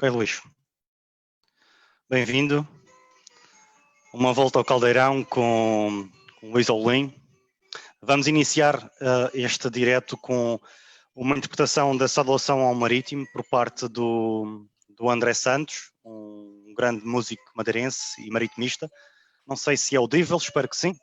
Ok, Luís. Bem-vindo. Uma volta ao Caldeirão com Luís Olim. Vamos iniciar este direto com uma interpretação da Saudação ao Marítimo por parte do André Santos, um grande músico madeirense e maritimista. Não sei se é audível, espero que sim.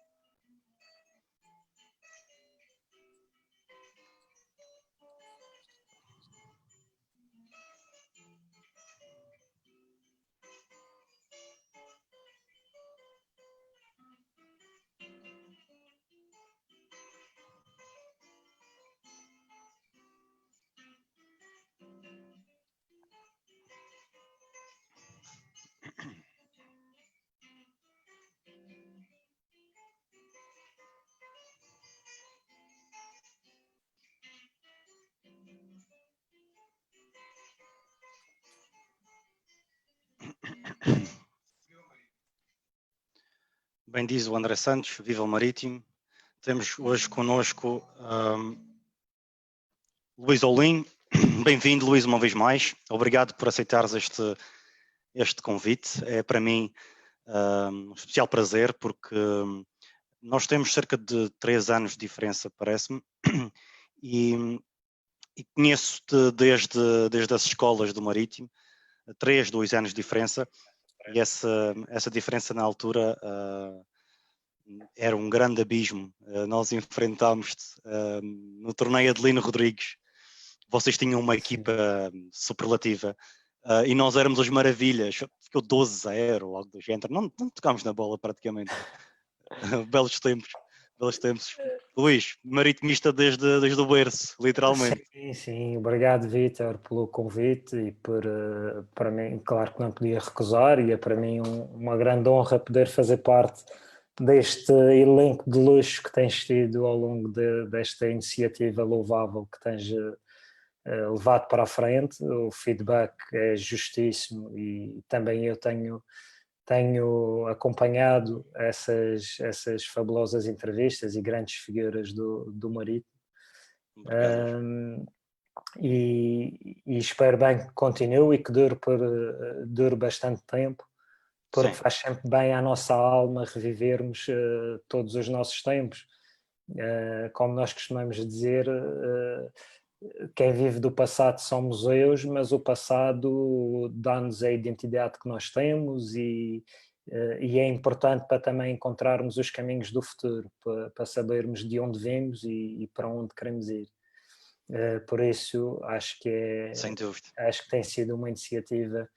Bem diz o André Santos, viva o Marítimo. Temos hoje connosco Luís Olim. Bem-vindo, Luís, uma vez mais. Obrigado por aceitares este convite. É para mim um especial prazer, porque nós temos cerca de 3 anos de diferença, parece-me, e conheço-te desde as escolas do Marítimo, 2 anos de diferença, e essa diferença na altura era um grande abismo. Nós enfrentámos-te no torneio Adelino Rodrigues. Vocês tinham uma equipa superlativa e nós éramos as maravilhas. Ficou 12-0, algo do género. Não tocámos na bola praticamente. Belos tempos. Luís, maritimista desde o berço, literalmente. Sim. Obrigado, Vítor, pelo convite e para mim, claro que não podia recusar, e é para mim uma grande honra poder fazer parte deste elenco de luxo que tens tido ao longo desta iniciativa louvável que tens levado para a frente. O feedback é justíssimo e também eu tenho acompanhado essas fabulosas entrevistas e grandes figuras do Marítimo. E espero bem que continue e que dure bastante tempo, porque Sim. faz sempre bem à nossa alma revivermos todos os nossos tempos. Como nós costumamos dizer, quem vive do passado são museus, mas o passado dá-nos a identidade que nós temos e é importante para também encontrarmos os caminhos do futuro, para sabermos de onde vimos e para onde queremos ir. Por isso acho que Sem dúvida. acho que tem sido uma iniciativa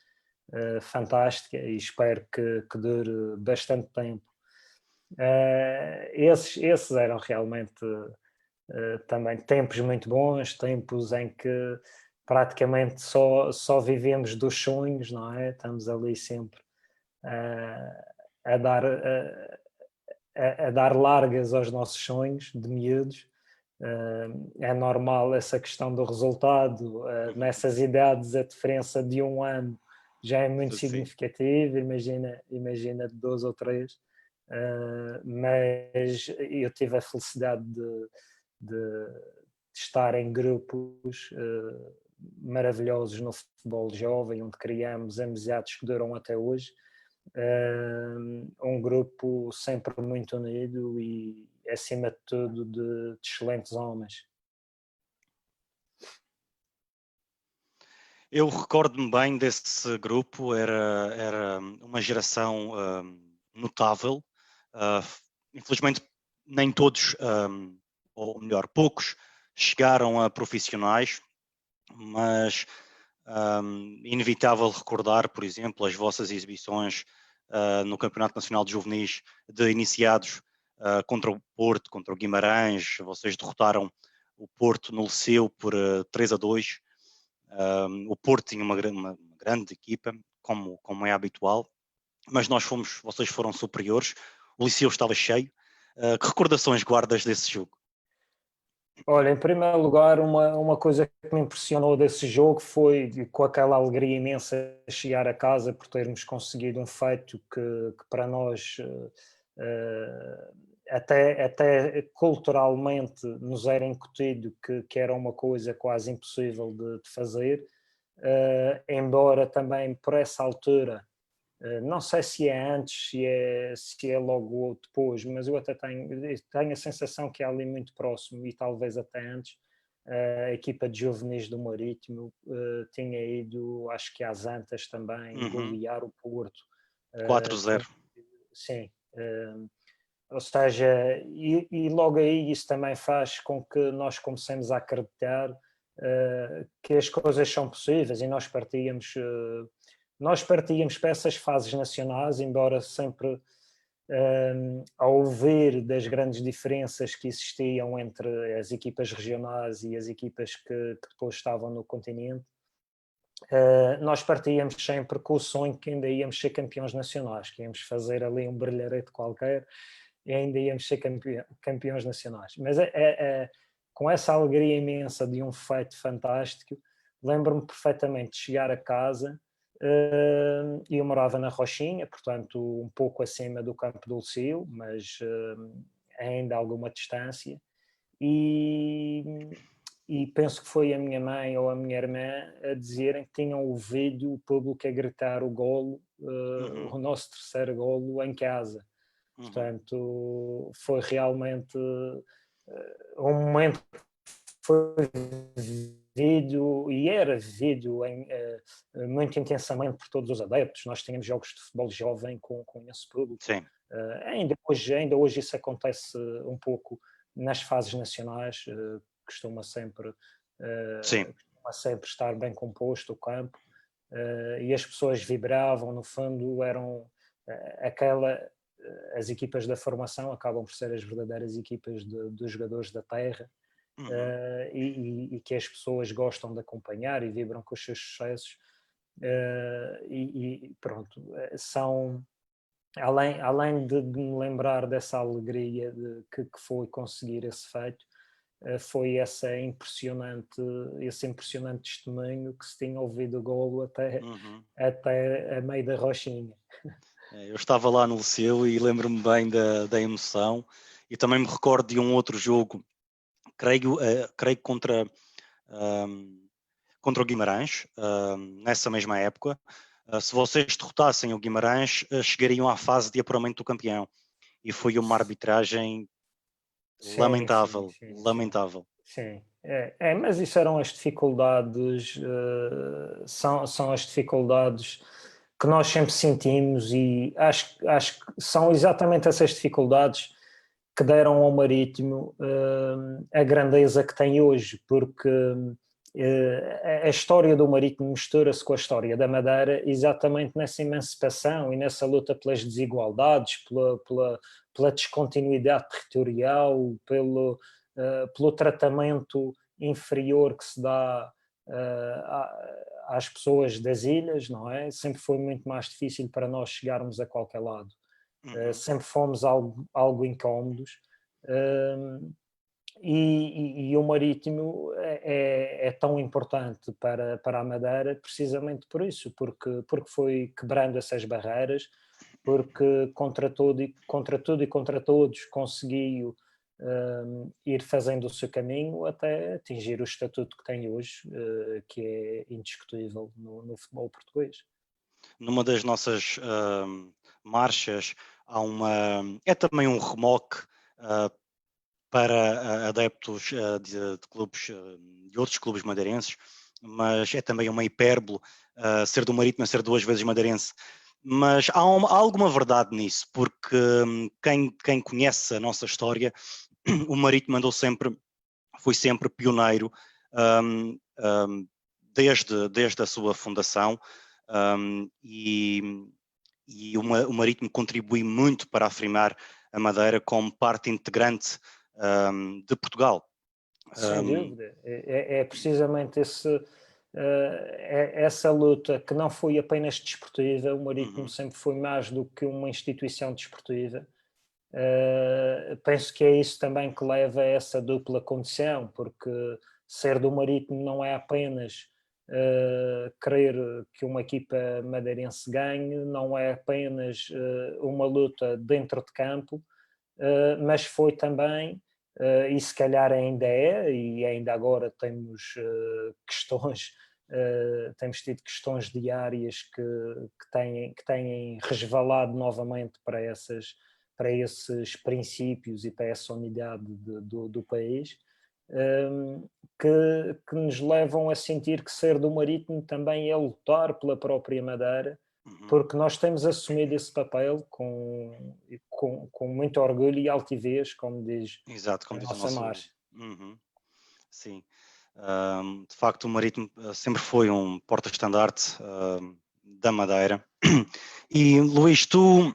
fantástica e espero que dure bastante tempo. Esses eram realmente também tempos muito bons, tempos em que praticamente só vivemos dos sonhos, não é? Estamos ali sempre a dar a dar largas aos nossos sonhos de miúdos. É normal essa questão do resultado. Nessas idades a diferença de 1 ano já é muito significativa, imagina de 2 ou 3, mas eu tive a felicidade de estar em grupos maravilhosos no futebol jovem, onde criamos amizades que duram até hoje. Um grupo sempre muito unido e, acima de tudo, de excelentes homens. Eu recordo-me bem desse grupo, era uma geração notável. Infelizmente, nem todos, ou melhor, poucos, chegaram a profissionais, mas inevitável recordar, por exemplo, as vossas exibições no Campeonato Nacional de Juvenis de iniciados contra o Porto, contra o Guimarães. Vocês derrotaram o Porto no Liceu por 3-2. O Porto tinha uma grande equipa, como é habitual, mas vocês foram superiores. O Liceu estava cheio. Que recordações guardas desse jogo? Olha, em primeiro lugar, uma coisa que me impressionou desse jogo foi, com aquela alegria imensa, chegar a casa por termos conseguido um feito que para nós, até culturalmente, nos era incutido que era uma coisa quase impossível de fazer. embora também por essa altura, não sei se é antes, se é logo depois, mas eu até tenho a sensação que é ali muito próximo e talvez até antes. A equipa de juvenis do Marítimo tinha ido, acho que às Antas também, golear o Porto. 4-0. Sim. Ou seja, e logo aí isso também faz com que nós comecemos a acreditar que as coisas são possíveis, e nós partíamos para essas fases nacionais, embora sempre a ouvir das grandes diferenças que existiam entre as equipas regionais e as equipas que depois estavam no continente. Nós partíamos sempre com o sonho que ainda íamos ser campeões nacionais, que íamos fazer ali um brilharete qualquer e ainda íamos ser campeões nacionais. Mas com essa alegria imensa de um feito fantástico, lembro-me perfeitamente de chegar a casa, e eu morava na Rochinha, portanto um pouco acima do Campo do Lucio, mas ainda a alguma distância, e penso que foi a minha mãe ou a minha irmã a dizerem que tinham ouvido o público a gritar o golo, o nosso terceiro golo em casa. Portanto, foi realmente um momento que foi vivido e era vivido muito intensamente por todos os adeptos. Nós tínhamos jogos de futebol jovem com esse público. Sim. Ainda hoje isso acontece um pouco nas fases nacionais, costuma sempre estar bem composto o campo, e as pessoas vibravam, no fundo eram as equipas da formação acabam por ser as verdadeiras equipas dos jogadores da terra, e que as pessoas gostam de acompanhar e vibram com os seus sucessos, e pronto, são... Além de me lembrar dessa alegria que foi conseguir esse feito, foi esse impressionante testemunho que se tinha ouvido o golo até a meio da Rochinha. Eu estava lá no Liceu e lembro-me bem da emoção, e também me recordo de um outro jogo, creio que contra o Guimarães, nessa mesma época. Se vocês derrotassem o Guimarães, chegariam à fase de apuramento do campeão, e foi uma arbitragem lamentável. Sim. Mas isso eram as dificuldades, são as dificuldades que nós sempre sentimos, e acho que são exatamente essas dificuldades que deram ao Marítimo a grandeza que tem hoje, porque a história do Marítimo mistura-se com a história da Madeira exatamente nessa emancipação e nessa luta pelas desigualdades, pela descontinuidade territorial, pelo tratamento inferior que se dá às pessoas das ilhas, não é? Sempre foi muito mais difícil para nós chegarmos a qualquer lado. Sempre fomos algo incómodos, e o Marítimo é tão importante para a Madeira precisamente por isso, porque foi quebrando essas barreiras, porque contra tudo e contra todos conseguiu ir fazendo o seu caminho até atingir o estatuto que tem hoje, que é indiscutível no futebol português. Numa das nossas marchas é também um remoque para adeptos de clubes, de outros clubes madeirenses, mas é também uma hipérbole ser do Marítimo, ser 2 vezes madeirense. Mas há alguma verdade nisso, porque quem conhece a nossa história, o Marítimo foi sempre pioneiro desde a sua fundação, e o Marítimo contribui muito para afirmar a Madeira como parte integrante de Portugal. Sem dúvida. É precisamente essa luta que não foi apenas desportiva. O Marítimo sempre foi mais do que uma instituição desportiva. Penso que é isso também que leva a essa dupla condição, porque ser do Marítimo não é apenas querer que uma equipa madeirense ganhe, não é apenas uma luta dentro de campo, mas foi também, e se calhar ainda é, e ainda agora temos questões temos tido questões diárias que têm resvalado novamente para esses princípios e para essa unidade do país, que nos levam a sentir que ser do Marítimo também é lutar pela própria Madeira, porque nós temos assumido esse papel com muito orgulho e altivez, como diz, Exato, como a diz o nossa nosso... marcha. Sim. De facto, o Marítimo sempre foi um porta-estandarte da Madeira. E, Luís, tu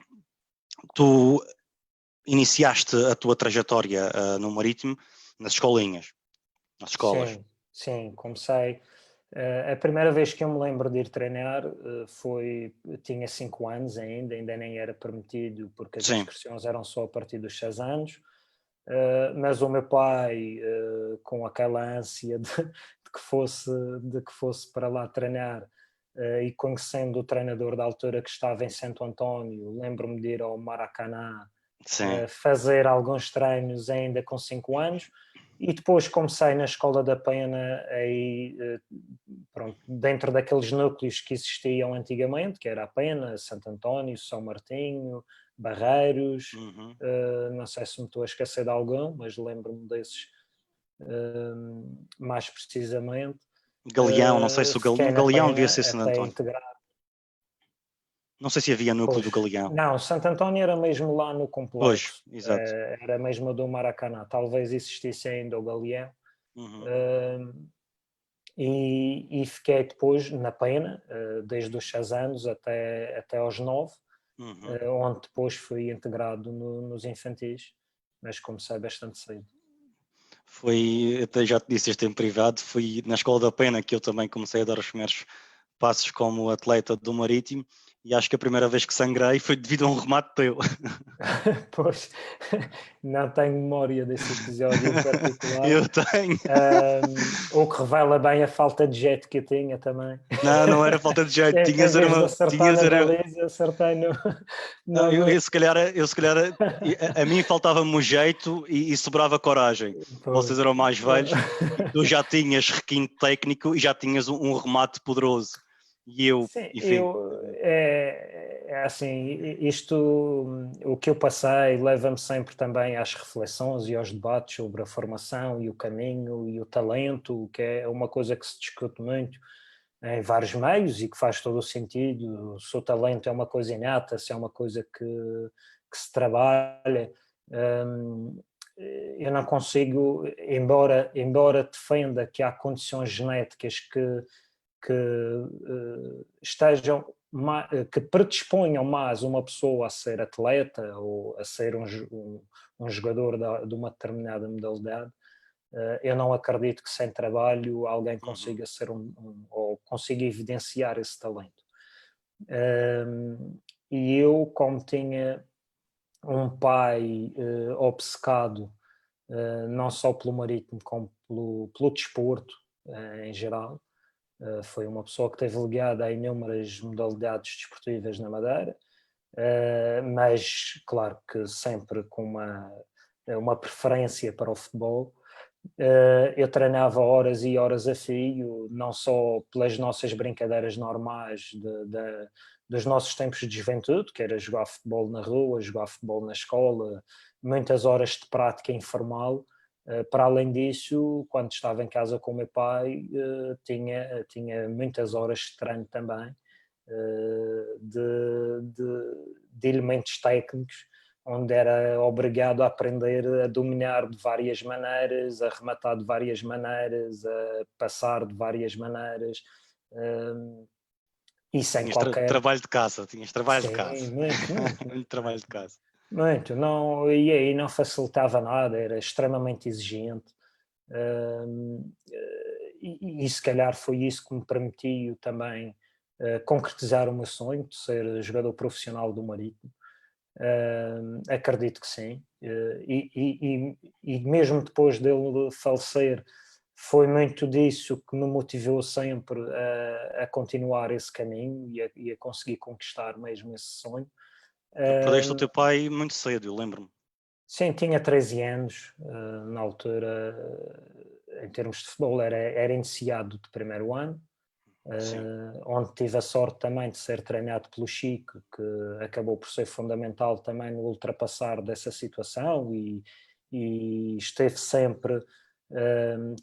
iniciaste a tua trajetória no Marítimo nas escolinhas, nas escolas. Sim, comecei. A primeira vez que eu me lembro de ir treinar tinha 5 anos ainda nem era permitido, porque as inscrições eram só a partir dos 6 anos. Mas o meu pai, com aquela ânsia de que fosse para lá treinar, e conhecendo o treinador da altura que estava em Santo António, lembro-me de ir ao Maracanã, fazer alguns treinos ainda com 5 anos, e depois comecei na Escola da Pena, aí, pronto, dentro daqueles núcleos que existiam antigamente, que era a Pena, Santo António, São Martinho, Barreiros, não sei se me estou a esquecer de algum, mas lembro-me desses mais precisamente. Galeão, não sei se no Galeão devia ser Santo António. Integrar. Não sei se havia núcleo do Galeão. Não, Santo António era mesmo lá no complexo. Pois, exato. Era mesmo do Maracanã. Talvez existisse ainda o Galeão. E fiquei depois na Pena, desde os 6 anos até aos 9, onde depois fui integrado nos infantis, mas comecei bastante cedo. Até já te disse isto em privado, foi na Escola da Pena que eu também comecei a dar os primeiros passos como atleta do Marítimo, e acho que a primeira vez que sangrei foi devido a um remate teu. Pois, não tenho memória desse episódio em particular. Eu tenho. O que revela bem a falta de jeito que eu tinha também. Não era falta de jeito. Tinhas acertar na baliza, acertei no... Não, eu se calhar, a mim faltava-me o jeito e sobrava coragem. Vocês eram mais velhos, tu já tinhas requinte técnico e já tinhas um remate poderoso. E eu, sim, enfim. Assim, o que eu passei leva-me sempre também às reflexões e aos debates sobre a formação e o caminho e o talento, que é uma coisa que se discute muito em vários meios e que faz todo o sentido. Se o talento é uma coisa inata, se é uma coisa que se trabalha. Eu não consigo, embora defenda que há condições genéticas que predisponham mais uma pessoa a ser atleta ou a ser um jogador de uma determinada modalidade, eu não acredito que sem trabalho alguém consiga ser ou consiga evidenciar esse talento. E eu, como tinha um pai obcecado não só pelo Marítimo como pelo desporto em geral, foi uma pessoa que esteve ligada a inúmeras modalidades desportivas na Madeira, mas claro que sempre com uma preferência para o futebol. Eu treinava horas e horas a fio, não só pelas nossas brincadeiras normais dos nossos tempos de juventude, que era jogar futebol na rua, jogar futebol na escola, muitas horas de prática informal. Para além disso, quando estava em casa com o meu pai, tinha muitas horas de treino também, de elementos técnicos, onde era obrigado a aprender a dominar de várias maneiras, a rematar de várias maneiras, a passar de várias maneiras, e sem qualquer... trabalho de casa, tinhas trabalho de casa. Muito. Muito trabalho de casa. Muito, não, e aí não facilitava nada, era extremamente exigente. E se calhar foi isso que me permitiu também concretizar o meu sonho de ser jogador profissional do Marítimo. Acredito que sim, e mesmo depois dele falecer, foi muito disso que me motivou sempre a continuar esse caminho e a conseguir conquistar mesmo esse sonho. Perdeste o teu pai muito cedo, eu lembro-me. Sim, tinha 13 anos, na altura, em termos de futebol, era iniciado de primeiro ano, onde tive a sorte também de ser treinado pelo Chico, que acabou por ser fundamental também no ultrapassar dessa situação e esteve sempre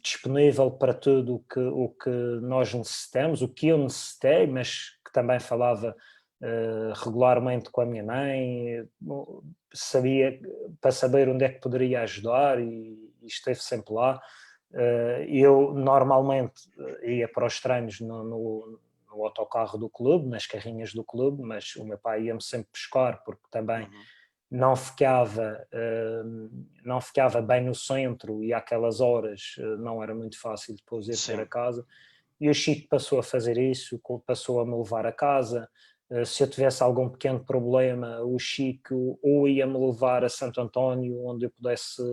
disponível para tudo o que nós necessitamos, o que eu necessitei, mas que também falava regularmente com a minha mãe, sabia para saber onde é que poderia ajudar e esteve sempre lá. Eu normalmente ia para os treinos no autocarro do clube, nas carrinhas do clube, mas o meu pai ia-me sempre buscar porque também não ficava bem no centro e àquelas horas não era muito fácil depois ir ter a casa. E o Chico passou a fazer isso, passou a me levar a casa. Se eu tivesse algum pequeno problema, o Chico ou ia-me levar a Santo António, onde eu pudesse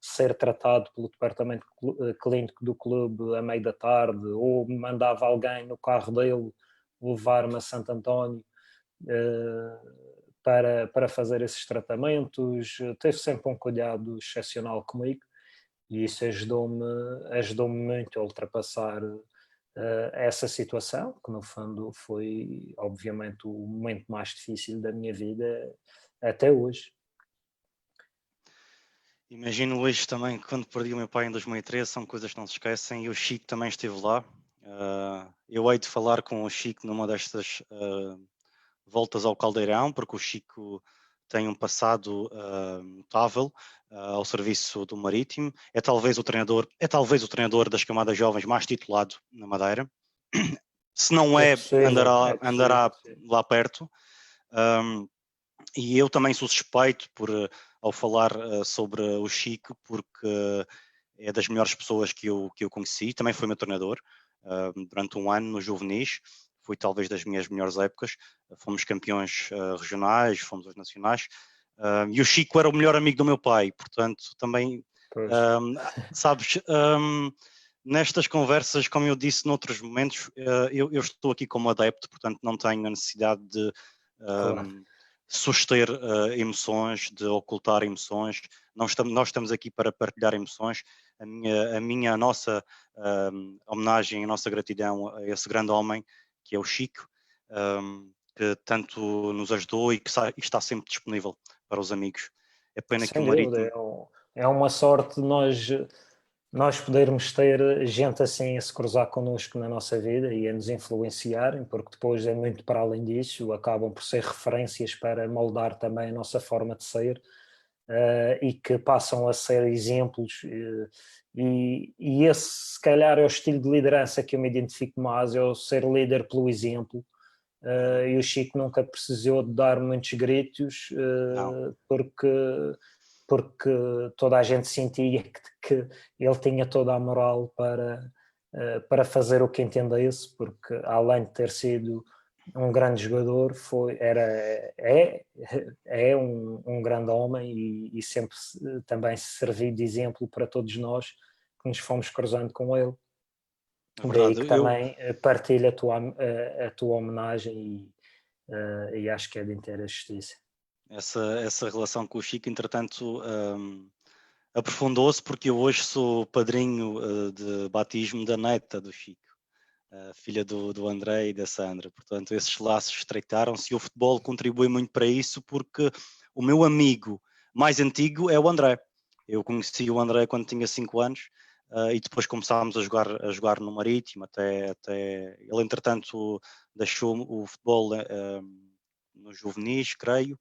ser tratado pelo departamento clínico do clube à meia da tarde, ou me mandava alguém no carro dele levar-me a Santo António para fazer esses tratamentos. Teve sempre um cuidado excepcional comigo e isso ajudou-me muito a ultrapassar essa situação, que no fundo foi obviamente o momento mais difícil da minha vida até hoje. Imagino, Luís, também quando perdi o meu pai em 2013, são coisas que não se esquecem, e o Chico também esteve lá. Eu hei de falar com o Chico numa destas voltas ao Caldeirão, porque o Chico tem um passado notável ao serviço do Marítimo. É talvez o treinador das camadas jovens mais titulado na Madeira. Se não andará lá perto. E eu também sou suspeito ao falar sobre o Chico, porque é das melhores pessoas que eu conheci. Também foi meu treinador durante um ano no Juvenis. Foi talvez das minhas melhores épocas. Fomos campeões regionais, fomos aos nacionais. E o Chico era o melhor amigo do meu pai, portanto, também, sabes, nestas conversas, como eu disse noutros momentos, eu estou aqui como adepto, portanto, não tenho a necessidade de suster emoções, de ocultar emoções. Nós estamos aqui para partilhar emoções. A nossa homenagem, a nossa gratidão a esse grande homem que é o Chico, que tanto nos ajudou e que está sempre disponível para os amigos. É pena que o Marítimo... É uma sorte nós podermos ter gente assim a se cruzar connosco na nossa vida e a nos influenciarem, porque depois é muito para além disso, acabam por ser referências para moldar também a nossa forma de ser e que passam a ser exemplos e esse se calhar é o estilo de liderança que eu me identifico mais, é o ser líder pelo exemplo. E o Chico nunca precisou de dar muitos gritos porque toda a gente sentia que ele tinha toda a moral para fazer o que entendesse, porque além de ter sido um grande jogador, é um grande homem e sempre também serviu de exemplo para todos nós que nos fomos cruzando com ele. Daí que também partilho a tua homenagem e acho que é de inteira justiça. Essa relação com o Chico, entretanto, aprofundou-se porque eu hoje sou padrinho de batismo da neta do Chico, filha do André e da Sandra. Portanto, esses laços estreitaram-se e o futebol contribui muito para isso porque o meu amigo mais antigo é o André. Eu conheci o André quando tinha 5 anos e depois começámos a jogar no Marítimo até ele, entretanto, deixou o futebol no juvenis, creio.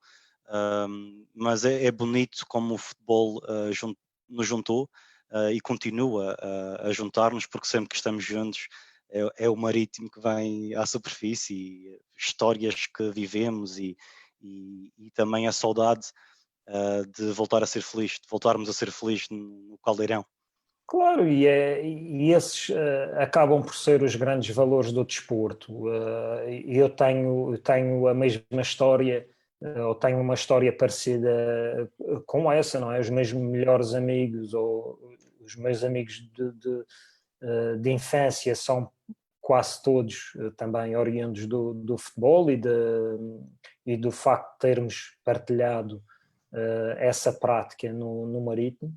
Mas é bonito como o futebol nos juntou e continua a juntar-nos, porque sempre que estamos juntos é o Marítimo que vem à superfície, e histórias que vivemos e também a saudade de voltar a ser feliz, de voltarmos a ser felizes no Caldeirão. Claro, e esses acabam por ser os grandes valores do desporto. Eu tenho a mesma história, ou tenho uma história parecida com essa, não é? Os meus melhores amigos, ou os meus amigos de infância são quase todos também oriundos do futebol e do facto de termos partilhado essa prática no Marítimo.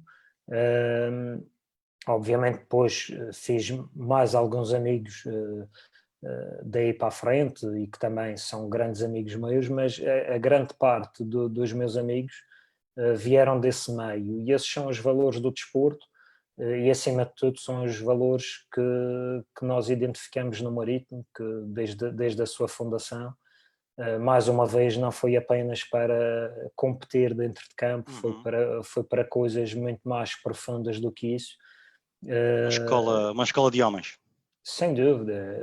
Obviamente depois fiz mais alguns amigos daí para a frente e que também são grandes amigos meus, mas a grande parte dos meus amigos vieram desse meio, e esses são os valores do desporto e acima de tudo são os valores que nós identificamos no Marítimo, que desde a sua fundação, mais uma vez, não foi apenas para competir dentro de campo, foi para coisas muito mais profundas do que isso. Uma escola de homens. Sem dúvida.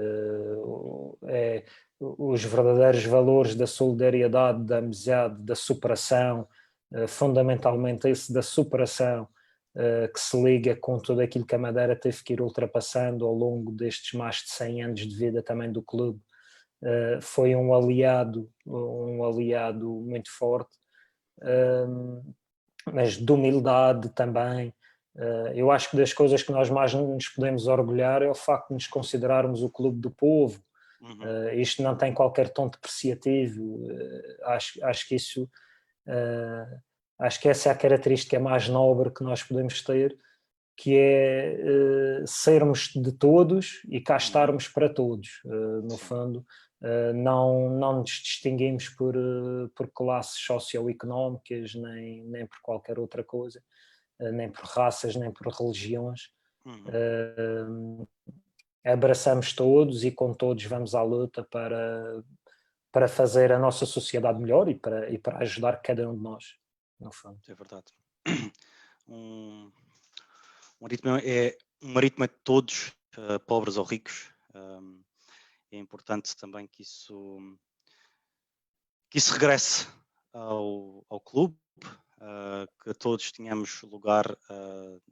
Os verdadeiros valores da solidariedade, da amizade, da superação, fundamentalmente esse da superação, que se liga com tudo aquilo que a Madeira teve que ir ultrapassando ao longo destes mais de 100 anos de vida também do clube. Foi um aliado muito forte, mas de humildade também. Eu acho que das coisas que nós mais nos podemos orgulhar é o facto de nos considerarmos o clube do povo. Isto não tem qualquer tom depreciativo. Acho que isso, acho que essa é a característica mais nobre que nós podemos ter, que é sermos de todos e cá estarmos para todos. No fundo, não nos distinguimos por classes socioeconómicas, nem por qualquer outra coisa, nem por raças, nem por religiões. Abraçamos todos e com todos vamos à luta para fazer a nossa sociedade melhor e para ajudar cada um de nós, no fundo. É verdade. Um marítimo é de todos, pobres ou ricos. É importante também que isso regresse ao clube, que todos tenhamos lugar,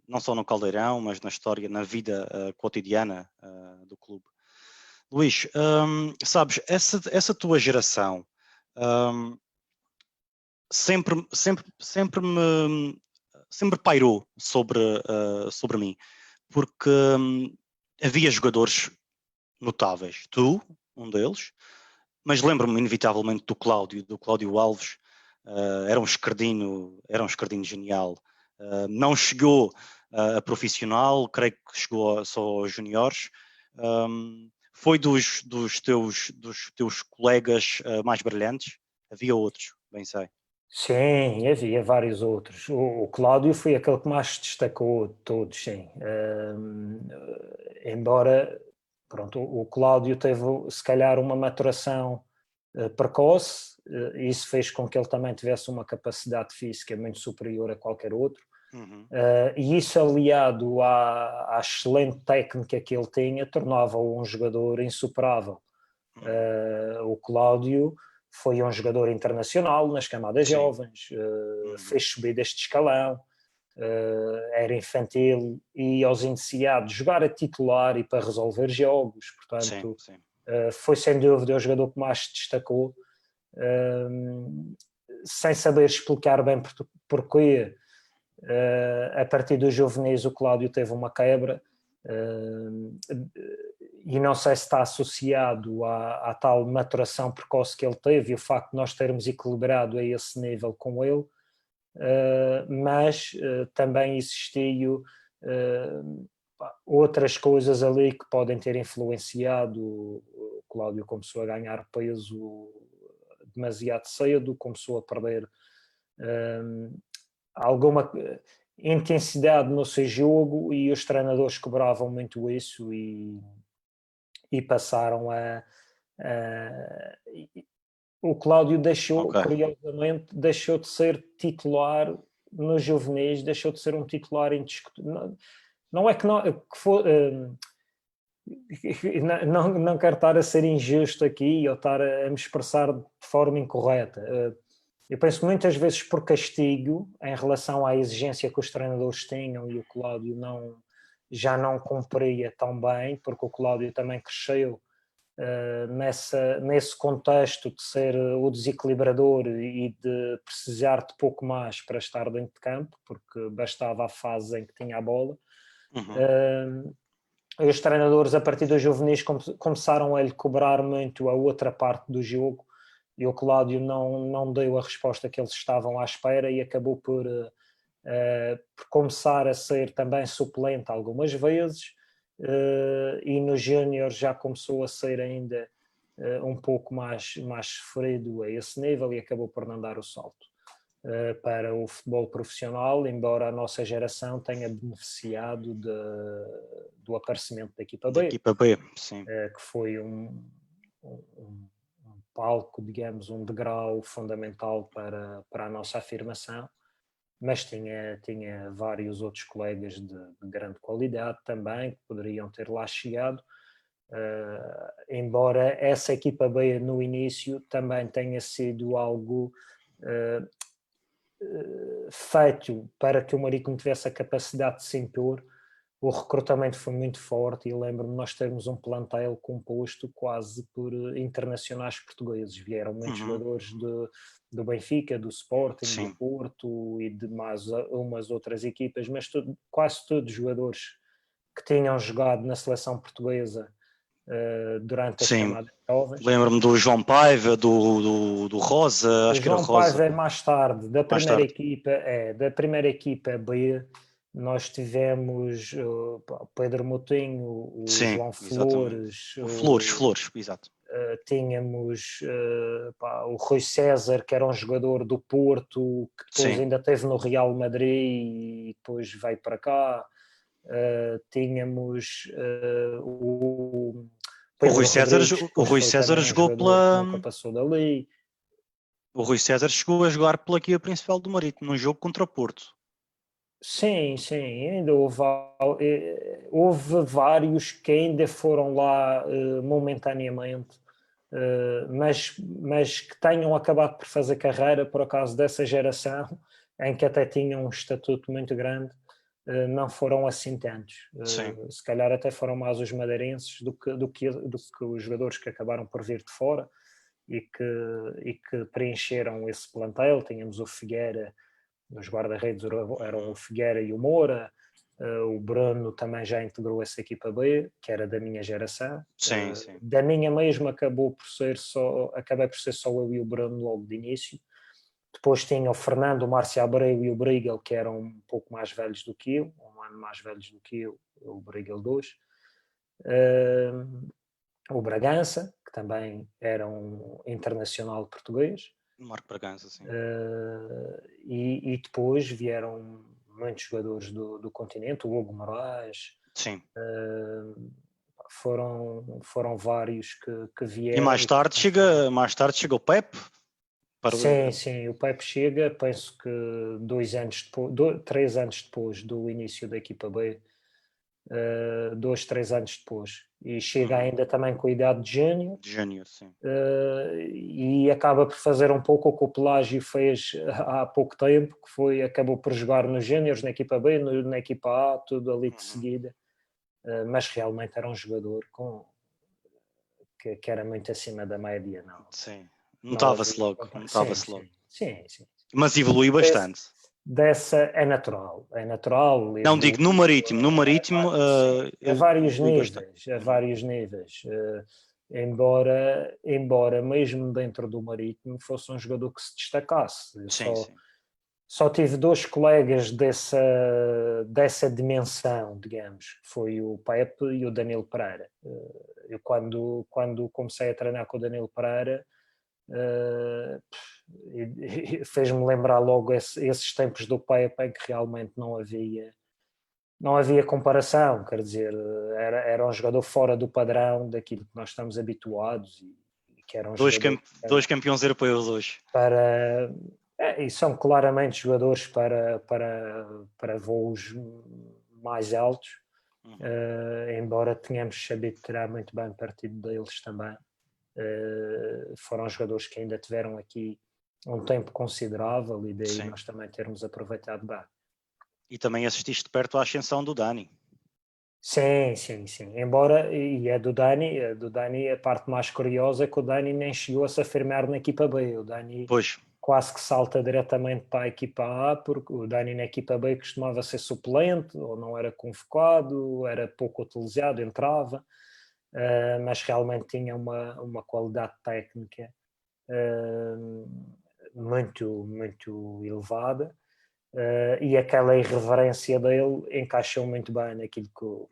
não só no Caldeirão, mas na história, na vida cotidiana do clube. Luís, sabes, essa tua geração sempre pairou sobre mim, porque havia jogadores notáveis, tu, um deles, mas lembro-me inevitavelmente do Cláudio Alves. Era um escardinho genial. Não chegou a profissional, creio que chegou só aos juniores. Foi dos teus colegas mais brilhantes? Havia outros, bem sei. Sim, havia vários outros. O Cláudio foi aquele que mais se destacou de todos, sim. Embora, pronto, o Cláudio teve, se calhar, uma maturação precoce, isso fez com que ele também tivesse uma capacidade física muito superior a qualquer outro. E isso, aliado à excelente técnica que ele tinha, tornava-o um jogador insuperável. O Cláudio foi um jogador internacional nas camadas jovens, fez subidas de escalão, era infantil e aos iniciados jogar a titular e para resolver jogos, portanto sim. Foi sem dúvida o jogador que mais se destacou, sem saber explicar bem porquê. A partir dos juvenis o Cláudio teve uma quebra, e não sei se está associado à tal maturação precoce que ele teve e o facto de nós termos equilibrado a esse nível com ele, mas também existiu outras coisas ali que podem ter influenciado. O Cláudio começou a ganhar peso demasiado cedo, começou a perder alguma intensidade no seu jogo e os treinadores cobravam muito isso e passaram o Cláudio curiosamente, deixou de ser titular nos juvenis, deixou de ser um titular indiscutível. Não é que for... Não quero estar a ser injusto aqui ou estar a me expressar de forma incorreta. Eu penso muitas vezes por castigo em relação à exigência que os treinadores tinham e o Cláudio já não cumpria tão bem, porque o Cláudio também cresceu nesse contexto de ser o desequilibrador e de precisar de pouco mais para estar dentro de campo, porque bastava a fase em que tinha a bola. Os treinadores a partir dos juvenis começaram a lhe cobrar muito a outra parte do jogo e o Cláudio não deu a resposta que eles estavam à espera e acabou por começar a ser também suplente algumas vezes e no Júnior já começou a ser ainda um pouco mais sofrido a esse nível e acabou por não dar o salto para o futebol profissional, embora a nossa geração tenha beneficiado do aparecimento da equipa Da B, equipa B, sim. que foi um palco, digamos, um degrau fundamental para a nossa afirmação, mas tinha vários outros colegas de grande qualidade também, que poderiam ter lá chegado, embora essa equipa B no início também tenha sido algo feito para que o Marítimo tivesse a capacidade de se impor. O recrutamento foi muito forte e lembro-me nós termos um plantel composto quase por internacionais portugueses. Vieram muitos jogadores do Benfica, do Sporting, Sim. do Porto e de mais umas outras equipas, mas quase todos jogadores que tinham jogado na seleção portuguesa durante as camadas jovens. Lembro-me do João Paiva, do Rosa, acho que era João Rosa. Paiva é mais tarde, da Mais primeira equipa B, nós tivemos o Pedro Moutinho, o Sim, João exatamente. Flores, O Flores, exato. tínhamos o Rui César, que era um jogador do Porto, que depois ainda esteve no Real Madrid e depois veio para cá. Tínhamos o Pedro Rodrigues, que o depois Rui foi César também um jogou jogador que pela. nunca passou dali. O Rui César chegou a jogar pela equipa principal do Marítimo, num jogo contra o Porto. Sim, ainda houve vários que ainda foram lá momentaneamente, mas que tenham acabado por fazer carreira, por acaso, dessa geração, em que até tinham um estatuto muito grande, não foram assim tantos. Se calhar até foram mais os madeirenses do que os jogadores que acabaram por vir de fora e que preencheram esse plantel. Tínhamos o Figueira. Os guarda-redes eram o Figueira e o Moura. O Bruno também já integrou essa equipa B, que era da minha geração. Sim. Da minha mesma acabei por ser só eu e o Bruno logo de início. Depois tinha o Fernando, o Márcio Abreu e o Brigel, que eram um pouco mais velhos do que eu, um ano mais velhos do que eu, o Brigel 2. O Bragança, que também era um internacional português. Marco Bragança, sim. E depois vieram muitos jogadores do continente, o Hugo Moraes. Sim. Foram vários que vieram. E mais tarde chega o Pep. Sim, o Pepe chega, penso que 3 anos depois do início da equipa B, 2, 3 anos depois, e chega ainda também com a idade de Júnior. Sim. E acaba por fazer um pouco o que o Pelágio fez há pouco tempo, que acabou por jogar nos Júniores, na equipa B, na equipa A, tudo ali de seguida, mas realmente era um jogador que era muito acima da média, não. Sim, notava-se logo. Sim. Mas evoluiu bastante. É natural. Não digo no Marítimo, a vários níveis. Embora mesmo dentro do Marítimo fosse um jogador que se destacasse. Só tive 2 colegas dessa dimensão, digamos, que foi o Pepe e o Danilo Pereira. Eu quando comecei a treinar com o Danilo Pereira, fez-me lembrar logo esses tempos do Pepe em que realmente não havia comparação, quer dizer, era um jogador fora do padrão daquilo que nós estamos habituados e que era um jogador... Dois campeões europeus hoje. E são claramente jogadores para voos mais altos, embora tenhamos sabido tirar muito bem partido deles também. Foram jogadores que ainda tiveram aqui um tempo considerável e daí nós também termos aproveitado bem. E também assististe de perto à ascensão do Dani. Sim. Embora, e é do Dani a parte mais curiosa é que o Dani nem chegou a se afirmar na equipa B. O Dani quase que salta diretamente para a equipa A, porque o Dani na equipa B costumava ser suplente, ou não era convocado, era pouco utilizado, entrava, mas realmente tinha uma qualidade técnica muito elevada. e aquela irreverência dele encaixou muito bem naquilo que o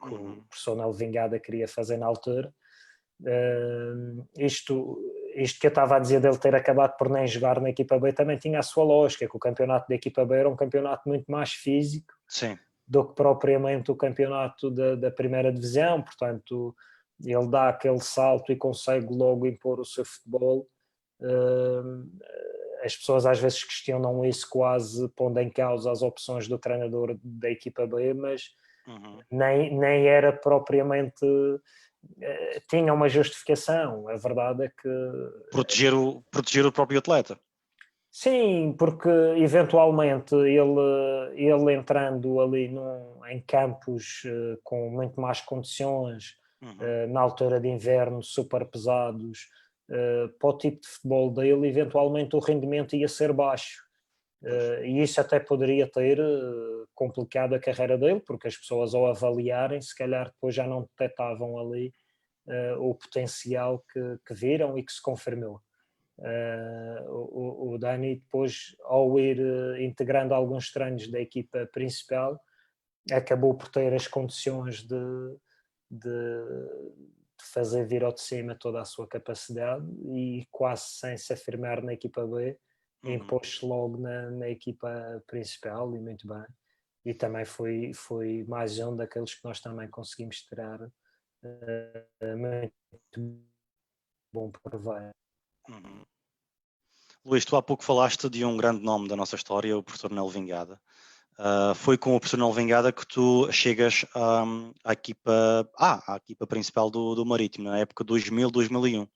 professor Nelo Vingada queria fazer na altura. Isto que eu estava a dizer dele ter acabado por nem jogar na equipa B também tinha a sua lógica, que o campeonato da equipa B era um campeonato muito mais físico. Sim. Do que propriamente o campeonato da primeira divisão, portanto ele dá aquele salto e consegue logo impor o seu futebol. As pessoas às vezes questionam isso, quase pondo em causa as opções do treinador da equipa B, mas nem era propriamente... tinha uma justificação. A verdade é que... Proteger o próprio atleta. Sim, porque eventualmente ele entrando ali em campos com muito mais condições, na altura de inverno, super pesados, para o tipo de futebol dele, eventualmente o rendimento ia ser baixo. E isso até poderia ter complicado a carreira dele, porque as pessoas ao avaliarem, se calhar depois já não detectavam ali o potencial que viram e que se confirmou. O Dani depois, ao ir integrando alguns treinos da equipa principal, acabou por ter as condições de fazer vir ao de cima toda a sua capacidade e quase sem se afirmar na equipa B, impôs-se logo na equipa principal e muito bem. E também foi mais um daqueles que nós também conseguimos tirar muito bom proveito. Luís, tu há pouco falaste de um grande nome da nossa história, o professor Nelo Vingada. Foi com o professor Nelo Vingada que tu chegas à equipa principal do Marítimo, na época 2000-2001.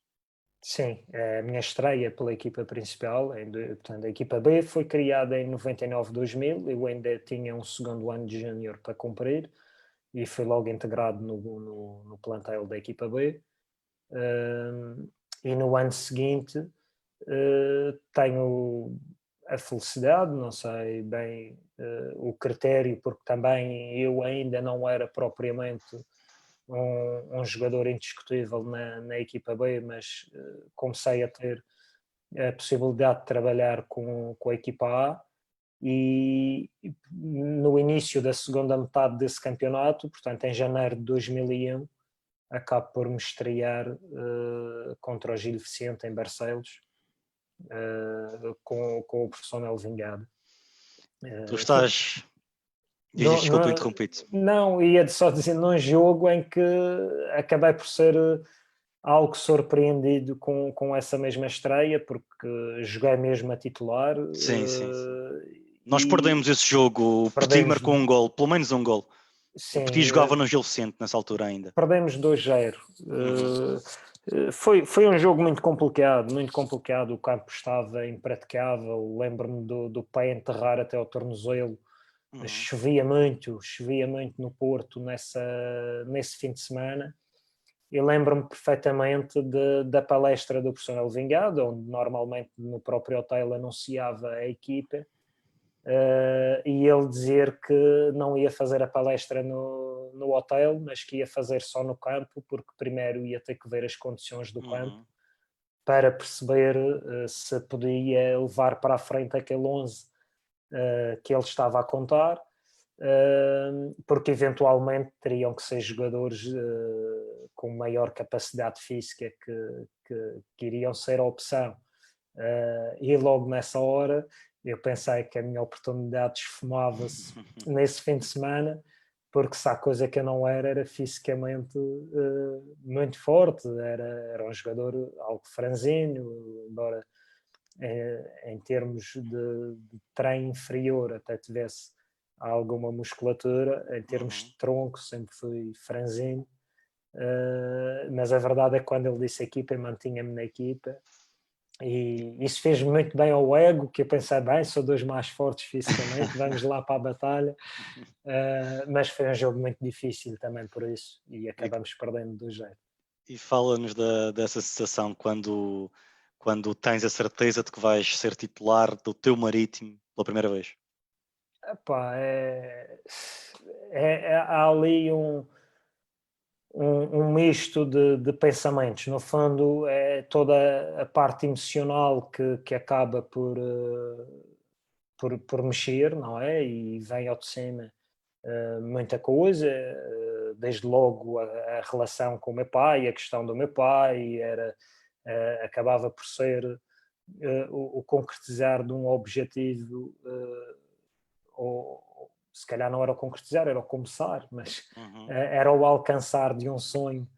Sim, a minha estreia pela equipa principal, portanto, a equipa B foi criada em 99-2000, eu ainda tinha um segundo ano de júnior para cumprir e fui logo integrado no plantel da equipa B. E no ano seguinte tenho a felicidade, não sei bem o critério, porque também eu ainda não era propriamente um jogador indiscutível na equipa B, mas comecei a ter a possibilidade de trabalhar com a equipa A e no início da segunda metade desse campeonato, portanto em janeiro de 2001, acabo por me estrear contra o Gil Vicente em Barcelos, com o professor Nelo Vingada. Tu estás... Desculpa, interrompi-te. Não, ia só dizer, num jogo em que acabei por ser algo surpreendido com essa mesma estreia, porque joguei mesmo a titular. Sim. Nós perdemos esse jogo, o Petit marcou um gol, pelo menos um gol. Sim, o Petit jogava no Gil Vicente nessa altura ainda. Perdemos 2-0. Foi um jogo muito complicado, o campo estava impraticável, lembro-me do pé enterrar até ao tornozelo. Chovia muito no Porto nesse fim de semana. E lembro-me perfeitamente da palestra do professor Nelo Vingada, onde normalmente no próprio hotel anunciava a equipa, e ele dizer que não ia fazer a palestra no hotel, mas que ia fazer só no campo, porque primeiro ia ter que ver as condições do campo para perceber se podia levar para a frente aquele 11 que ele estava a contar, porque eventualmente teriam que ser jogadores com maior capacidade física que iriam ser a opção. E logo nessa hora eu pensei que a minha oportunidade esfumava-se nesse fim de semana, porque se há coisa que eu não era fisicamente muito forte, era um jogador algo franzino, embora em termos de treino inferior até tivesse alguma musculatura, em termos de tronco sempre fui franzino, mas a verdade é que quando ele disse equipa, eu mantinha-me na equipa, e isso fez muito bem ao ego, que eu pensei, bem, sou dos mais fortes fisicamente, vamos lá para a batalha, mas foi um jogo muito difícil também por isso, e acabamos perdendo do jeito. E fala-nos dessa sensação quando tens a certeza de que vais ser titular do teu Marítimo pela primeira vez. Epá, há ali um misto de pensamentos. No fundo, é toda a parte emocional que acaba por mexer, não é? E vem ao de cima muita coisa, desde logo a relação com o meu pai, a questão do meu pai, acabava por ser o concretizar de um objetivo, ou se calhar não era o concretizar, era o começar, mas era o alcançar de um sonho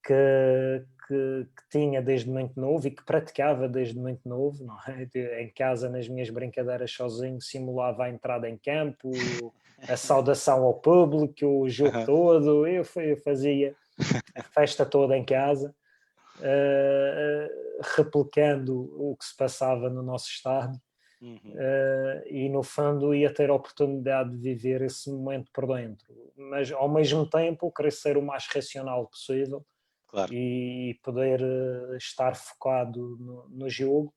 que tinha desde muito novo e que praticava desde muito novo, não é? Em casa, nas minhas brincadeiras sozinho, simulava a entrada em campo, a saudação ao público, o jogo todo, eu fazia a festa toda em casa, replicando o que se passava no nosso estádio. E no fundo ia ter a oportunidade de viver esse momento por dentro, mas ao mesmo tempo querer ser o mais racional possível. Claro. E poder estar focado no jogo,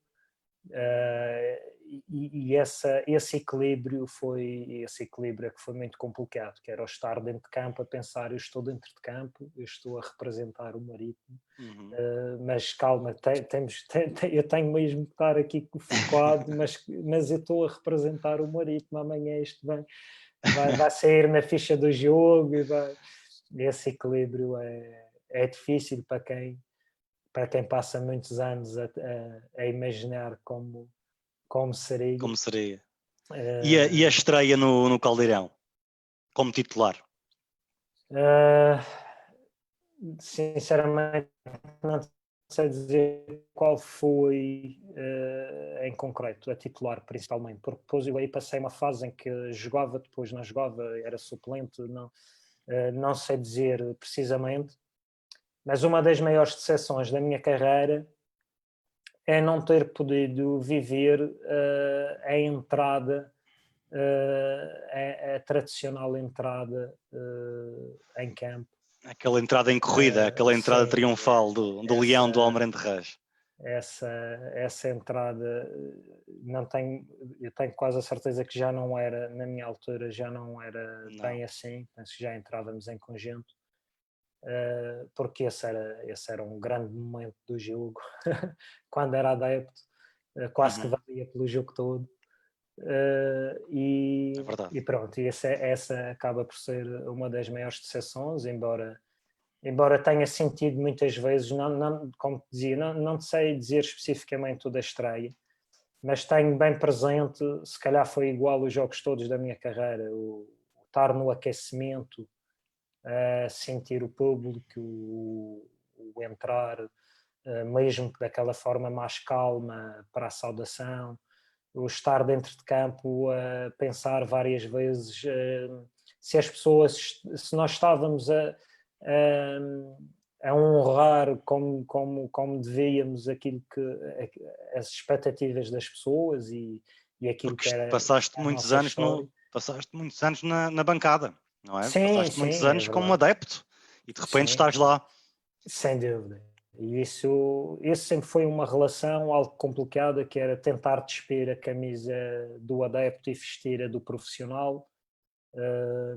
e esse equilíbrio é que foi muito complicado, que era o estar dentro de campo a pensar, eu estou dentro de campo, eu estou a representar o Marítimo, mas calma, eu tenho mesmo que estar aqui focado, mas eu estou a representar o Marítimo, amanhã isto vai sair na ficha do jogo, esse equilíbrio é difícil para quem passa muitos anos a imaginar como seria. Como seria. E a estreia no Caldeirão, como titular? Sinceramente, não sei dizer qual foi em concreto, a titular principalmente, porque depois eu aí passei uma fase em que jogava, depois não jogava, era suplente, não sei dizer precisamente. Mas uma das maiores decepções da minha carreira é não ter podido viver a entrada, a tradicional entrada em campo. Aquela entrada em corrida, aquela entrada triunfal do Leão do Almirante Reis. Essa entrada, eu tenho quase a certeza que já não era, na minha altura, já não era bem assim, penso que já entrávamos em conjunto. Porque esse era um grande momento do jogo, quando era adepto, quase que valia pelo jogo todo. É verdade. E pronto, essa acaba por ser uma das maiores decepções, embora tenha sentido muitas vezes, como te dizia, não sei dizer especificamente o da estreia, mas tenho bem presente, se calhar foi igual os jogos todos da minha carreira, o estar no aquecimento, sentir o público, o entrar, mesmo que daquela forma mais calma para a saudação, o estar dentro de campo a pensar várias vezes se as pessoas, se nós estávamos a honrar como devíamos aquilo as expectativas das pessoas e aquilo porque que era passaste a muitos nossa anos história. passaste muitos anos na bancada, não é? Sim, Passaste muitos sim, é anos como verdade. adepto e de repente Sim, estás lá. sem dúvida. E isso sempre foi uma relação algo complicada, que era tentar despir a camisa do adepto e vestir a do profissional.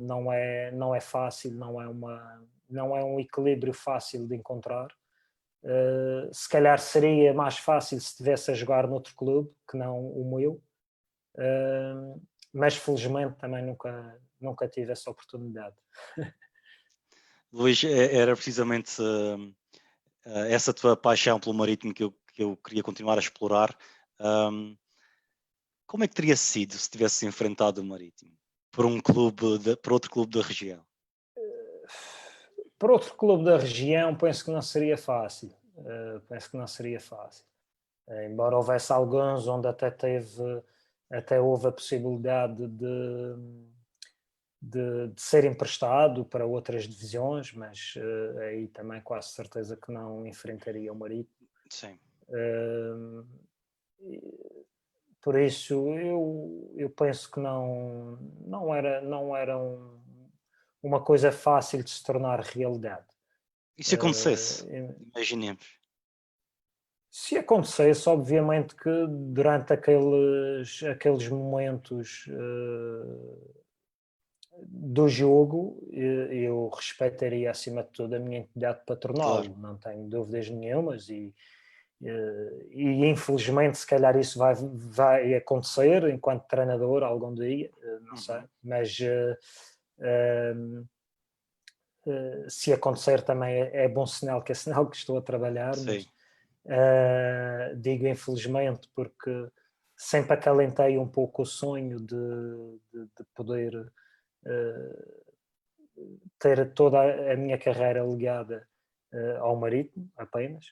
Não é fácil, não é um equilíbrio fácil de encontrar. Se calhar seria mais fácil se estivesse a jogar noutro clube que não o meu, mas felizmente também nunca tive essa oportunidade. Luís, era precisamente essa tua paixão pelo Marítimo que eu queria continuar a explorar. Como é que teria sido se tivesse enfrentado o Marítimo por outro clube da região? Por outro clube da região, penso que não seria fácil. Embora houvesse alguns onde até houve a possibilidade de ser emprestado para outras divisões, mas aí também quase certeza que não enfrentaria o Marítimo. Sim. Por isso eu penso que não era uma coisa fácil de se tornar realidade. E se acontecesse? Imaginemos. Se acontecesse, obviamente que durante aqueles momentos do jogo, eu respeitaria acima de tudo a minha entidade patronal, Claro. não tenho dúvidas nenhumas, e E infelizmente se calhar isso vai acontecer enquanto treinador algum dia, não sei, mas se acontecer também é bom sinal, que é sinal que estou a trabalhar, Sim. mas digo infelizmente porque sempre acalentei um pouco o sonho de poder ter toda a minha carreira ligada ao Marítimo apenas.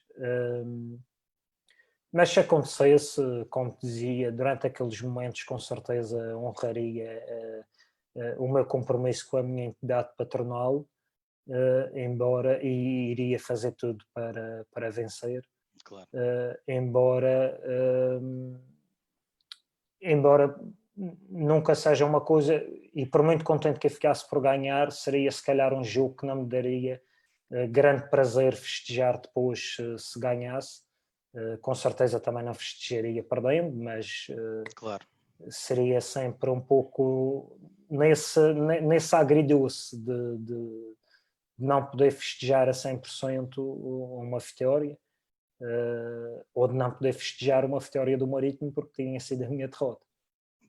Mas se acontecesse, como te dizia, durante aqueles momentos, com certeza honraria o meu compromisso com a minha entidade patronal, embora e iria fazer tudo para vencer, Claro. embora nunca seja uma coisa, e por muito contente que eu ficasse por ganhar, seria se calhar um jogo que não me daria grande prazer festejar depois se ganhasse. Com certeza também não festejaria perdendo, mas Claro. seria sempre um pouco nesse agridoce de não poder festejar a 100% uma vitória, ou de não poder festejar uma vitória do Marítimo porque tinha sido a minha derrota.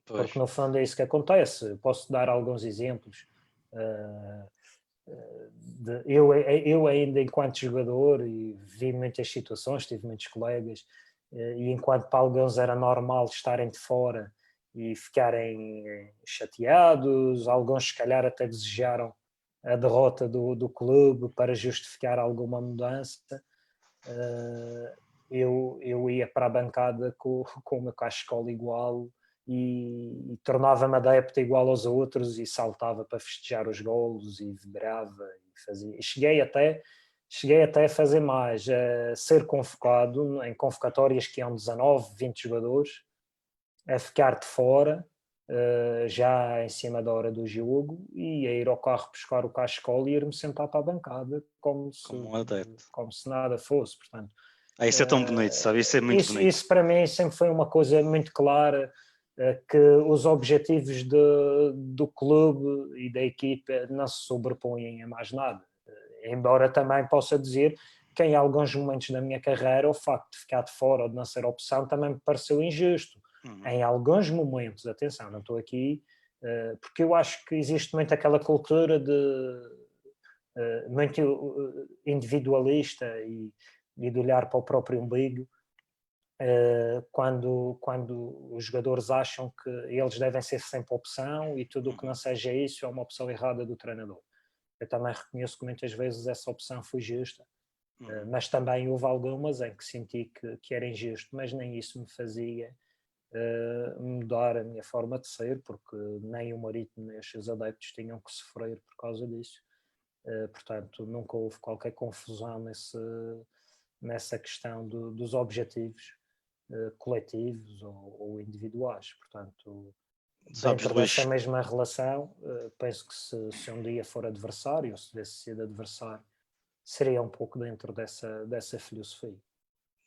Pois. Porque no fundo é isso que acontece. Posso dar alguns exemplos. Eu ainda enquanto jogador, e vi muitas situações, tive muitos colegas, e enquanto para alguns era normal estarem de fora e ficarem chateados, alguns se calhar até desejaram a derrota do clube para justificar alguma mudança, eu ia para a bancada com o meu cachecol igual e tornava-me adepto igual aos outros e saltava para festejar os golos e vibrava e fazia. Cheguei até a fazer mais, a ser convocado em convocatórias que iam 19, 20 jogadores, a ficar de fora, já em cima da hora do jogo, e a ir ao carro buscar o cachecol e ir-me sentar para a bancada como Como um adepto. se nada fosse, portanto. Isso é tão bonito, sabe? Isso é muito bonito. Isso para mim sempre foi uma coisa muito clara, que os objetivos do clube e da equipa não se sobrepõem a mais nada. Embora também possa dizer que em alguns momentos da minha carreira o facto de ficar de fora ou de não ser opção também me pareceu injusto. Em alguns momentos, atenção, não estou aqui, porque eu acho que existe muito aquela cultura muito individualista e de olhar para o próprio umbigo, quando os jogadores acham que eles devem ser sempre opção e tudo o que não seja isso é uma opção errada do treinador. Eu também reconheço que muitas vezes essa opção foi justa, mas também houve algumas em que senti que era injusto, mas nem isso me fazia mudar a minha forma de ser, porque nem o Marítimo nem os seus adeptos tinham que sofrer por causa disso. Portanto, nunca houve qualquer confusão nessa questão dos objetivos coletivos ou individuais. Portanto, Sabes, dentro Luís, dessa mesma relação, penso que se um dia for adversário, ou se tivesse sido adversário, seria um pouco dentro dessa filosofia.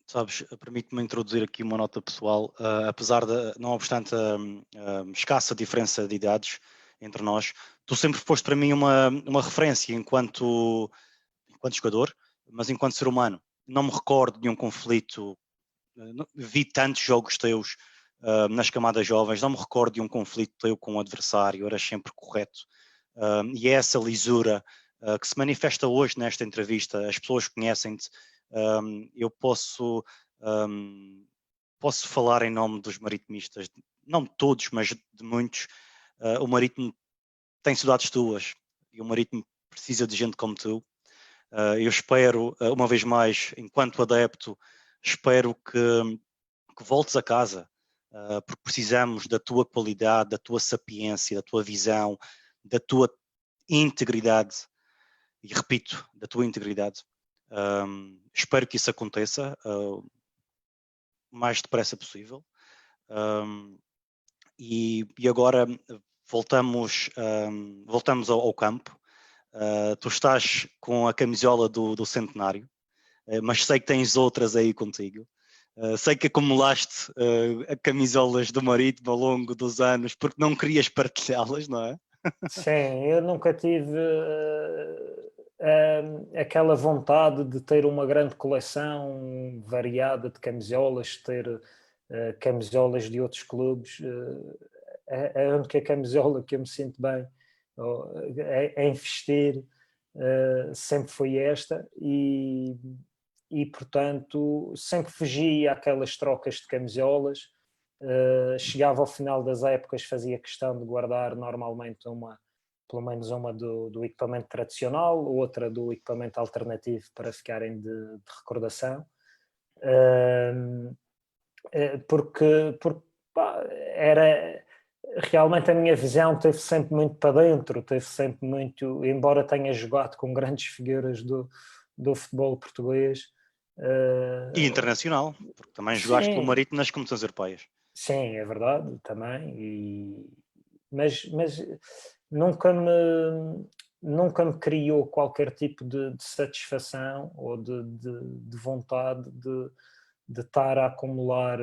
sabes, permite-me introduzir aqui uma nota pessoal, apesar de, não obstante a escassa diferença de idades entre nós, tu sempre foste para mim uma referência enquanto jogador, mas enquanto ser humano. Não me recordo de um conflito, vi tantos jogos teus nas camadas jovens, não me recordo de um conflito teu com o adversário, eras sempre correto. E é essa lisura que se manifesta hoje nesta entrevista, as pessoas conhecem-te, eu posso falar em nome dos maritimistas, não de todos, mas de muitos. O Marítimo tem saudades tuas e o Marítimo precisa de gente como tu. Eu espero, uma vez mais, enquanto adepto, espero que voltes a casa, porque precisamos da tua qualidade, da tua sapiência, da tua visão, da tua integridade, e repito, da tua integridade. Espero que isso aconteça o mais depressa possível. E agora voltamos ao campo. Tu estás com a camisola do centenário, mas sei que tens outras aí contigo. Sei que acumulaste camisolas do Marítimo ao longo dos anos porque não querias partilhá-las, não é? Sim, eu nunca tive aquela vontade de ter uma grande coleção variada de camisolas, ter camisolas de outros clubes. A única camisola que eu me sinto bem em vestir sempre foi esta e, portanto, sempre fugia àquelas trocas de camisolas. Chegava ao final das épocas, fazia questão de guardar normalmente pelo menos uma do equipamento tradicional, outra do equipamento alternativo para ficarem de recordação. Porque pá, era realmente a minha visão teve sempre muito para dentro, teve sempre muito, embora tenha jogado com grandes figuras do futebol português. E internacional, porque também jogaste pelo Sim, Marítimo nas competições europeias. sim, é verdade, também. Mas nunca me criou qualquer tipo de satisfação ou de vontade de estar a acumular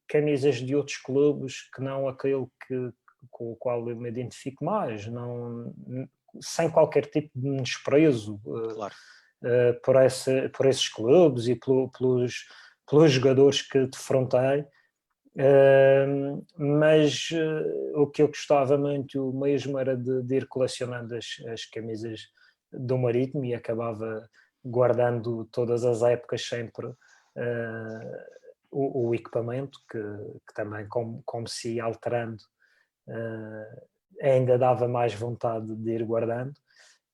camisas de outros clubes que não aquele com o qual eu me identifico mais, não, sem qualquer tipo de desprezo Claro. por esses clubes e pelos jogadores que defrontei. Mas o que eu gostava muito mesmo era de ir colecionando as camisas do Marítimo e acabava guardando todas as épocas sempre o equipamento que também como se ia alterando ainda dava mais vontade de ir guardando.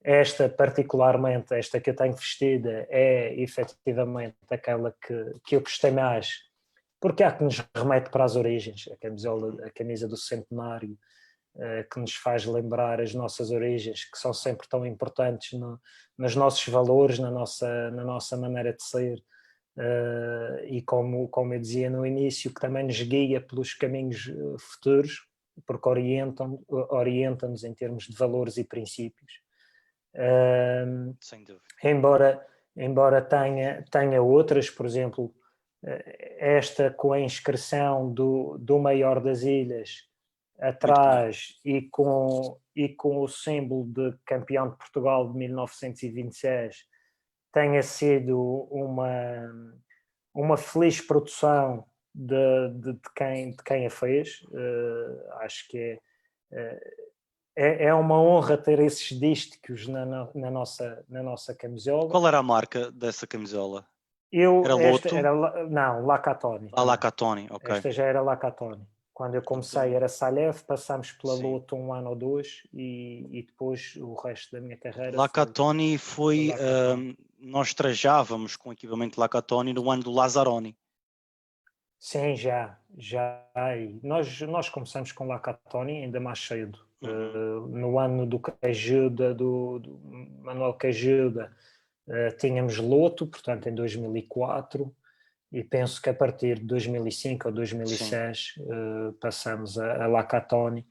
Esta particularmente, esta que eu tenho vestida é efetivamente aquela que eu gostei mais porque há que nos remete para as origens, a camisa do centenário, que nos faz lembrar as nossas origens, que são sempre tão importantes nos nossos valores, na nossa maneira de ser, e como eu dizia no início, que também nos guia pelos caminhos futuros, porque orientam-nos em termos de valores e princípios. Sem dúvida. Embora tenha outras, por exemplo, esta com a inscrição do maior das ilhas atrás e com o símbolo de campeão de Portugal de 1926 tenha sido uma feliz produção de quem a fez. Acho que é uma honra ter esses dísticos na nossa camisola. Qual era a marca dessa camisola? Era Esta Loto? não, Lacatoni. Lacatoni, ok. Esta já era Lacatoni. Quando eu comecei era Salev, passámos pela Loto um ano ou dois e depois o resto da minha carreira Lacatoni foi nós trajávamos com equipamento Lacatoni no ano do Lazzaroni. Sim, já. E nós começamos com Lacatoni ainda mais cedo. No ano do Cajuda, do Manuel Cajuda, tínhamos Loto, portanto em 2004, e penso que a partir de 2005 ou 2006 passamos a Lacatoni.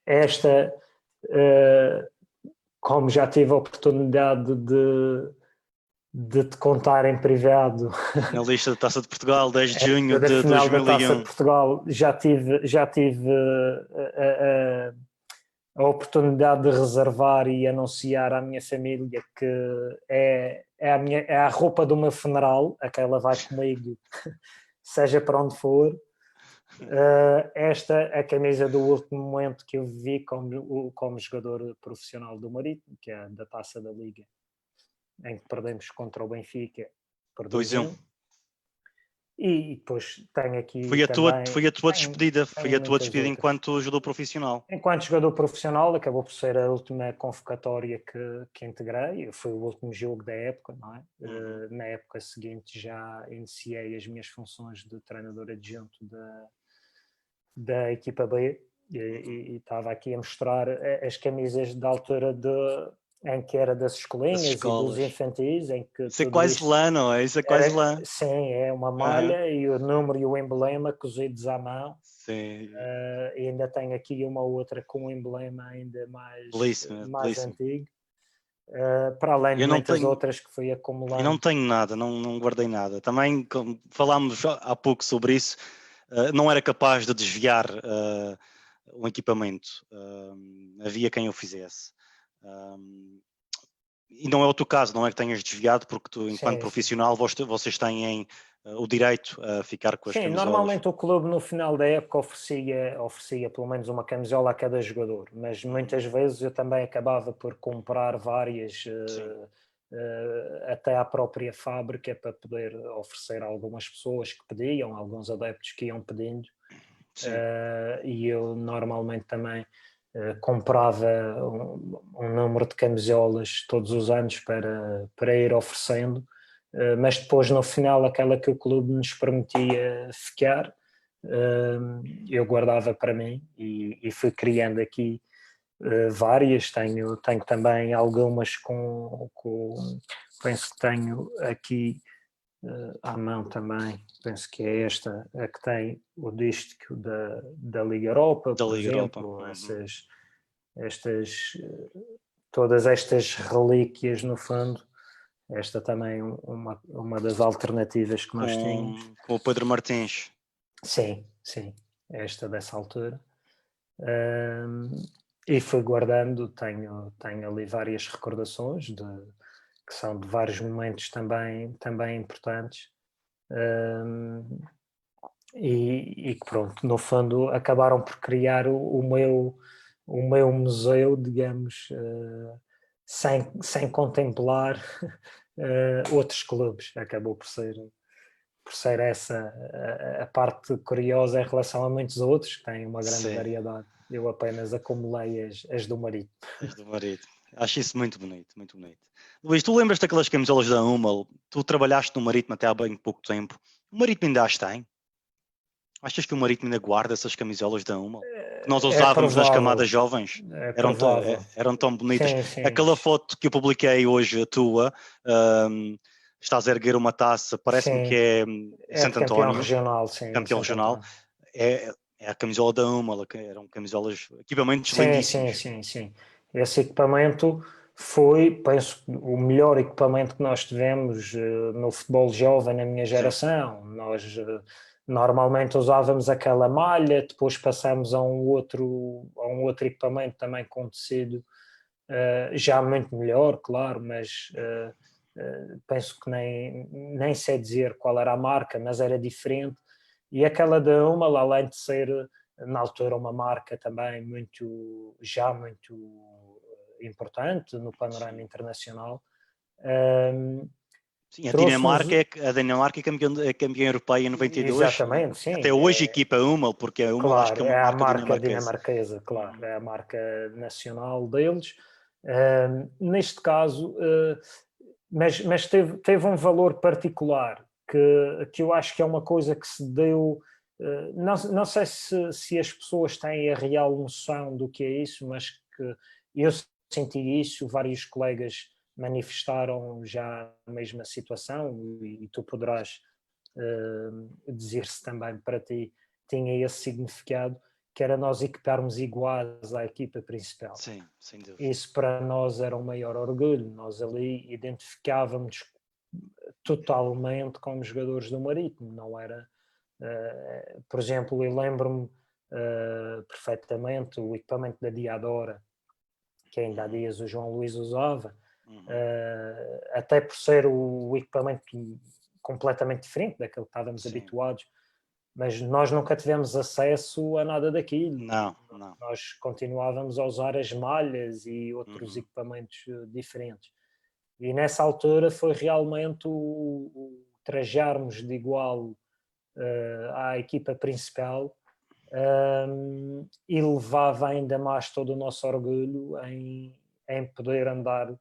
Esta, como já tive a oportunidade de te contar em privado, finalista da Taça de Portugal, 10 de junho da de final 2001. da Taça de Portugal, já tive a oportunidade de reservar e anunciar à minha família que é a roupa do meu funeral, aquela vai comigo, seja para onde for. A camisa do último momento que eu vivi como jogador profissional do Marítimo, que é da Taça da Liga, em que perdemos contra o Benfica por 2-1. E depois tenho aqui foi a tua despedida, outras. enquanto jogador profissional. Enquanto jogador profissional, acabou por ser a última convocatória que integrei, foi o último jogo da época, não é? Na época seguinte já iniciei as minhas funções de treinador adjunto da equipa B e estava aqui a mostrar as camisas da altura em que era das escolinhas e dos infantis, em que isso é quase lã, não é? Isso é quase lã. Sim, é uma malha e o número e o emblema cozidos à mão. Sim. E ainda tenho aqui uma outra com um emblema ainda mais belíssimo. antigo. Para além de muitas outras que fui acumulando. Eu não tenho nada, não guardei nada. Também, como falámos há pouco sobre isso, não era capaz de desviar um equipamento. Havia quem o fizesse. E não é o teu caso, não é que tenhas desviado, porque tu, enquanto Sim, profissional, vocês têm o direito a ficar com as sim, camisolas. normalmente o clube no final da época oferecia pelo menos uma camisola a cada jogador, mas muitas vezes eu também acabava por comprar várias, até à própria fábrica, para poder oferecer a algumas pessoas que pediam, alguns adeptos que iam pedindo. E eu normalmente também comprava um número de camisolas todos os anos para ir oferecendo, mas depois no final aquela que o clube nos permitia ficar, eu guardava para mim e fui criando aqui várias. Tenho também algumas penso que tenho aqui à mão também, penso que é esta a que tem o dístico da Liga Europa, Da por Liga Europa. exemplo, todas estas relíquias no fundo. Esta também uma das alternativas que nós tínhamos. Com o Pedro Martins. Sim, esta dessa altura. E fui guardando, tenho ali várias recordações que são de vários momentos também importantes. E que pronto, no fundo acabaram por criar o meu museu, digamos, sem contemplar outros clubes. Acabou por ser essa a parte curiosa em relação a muitos outros, que têm uma grande variedade. Eu apenas acumulei as do Marítimo. As do Marítimo. Acho isso muito bonito, muito bonito. Luís, tu lembras daquelas camisolas da Hummel? Tu trabalhaste no Marítimo até há bem pouco tempo. O Marítimo ainda as tem? Achas que o Marítimo ainda guarda essas camisolas da Hummel? Que nós usávamos nas camadas jovens? Eram tão bonitas. Sim. Aquela foto que eu publiquei hoje, a tua, estás a erguer uma taça, parece-me que é Santo campeão António. regional, sim. Campeão regional. É a camisola da Hummel, eram camisolas, equipamentos lindíssimos. Sim. Esse equipamento foi, penso, o melhor equipamento que nós tivemos no futebol jovem na minha geração. Nós normalmente usávamos aquela malha, depois passamos a um outro equipamento também com tecido já muito melhor, claro, mas penso que nem sei dizer qual era a marca, mas era diferente. E aquela da Hummel, além de ser na altura uma marca também muito importante no panorama internacional. Sim, a Dinamarca é campeã europeia em 92. Exatamente, sim. Até hoje equipa a Hummel, porque a Hummel acho que é uma marca dinamarquesa, claro, é a marca nacional deles. Neste caso, mas teve um valor particular que eu acho que é uma coisa que se deu. Não sei se as pessoas têm a real noção do que é isso, mas que eu senti isso, vários colegas manifestaram já a mesma situação e tu poderás dizer-se também para ti, tinha esse significado, que era nós equiparmos iguais à equipa principal. Sim, sem dúvida. Isso para nós era um maior orgulho, nós ali identificávamos totalmente como jogadores do Marítimo, não era, por exemplo, eu lembro-me perfeitamente o equipamento da Diadora, que ainda há dias o João Luís usava, até por ser o equipamento completamente diferente daquele que estávamos habituados, mas nós nunca tivemos acesso a nada daquilo. Não. Nós continuávamos a usar as malhas e outros equipamentos diferentes. E nessa altura foi realmente o trajarmos de igual à equipa principal e levava ainda mais todo o nosso orgulho em poder andar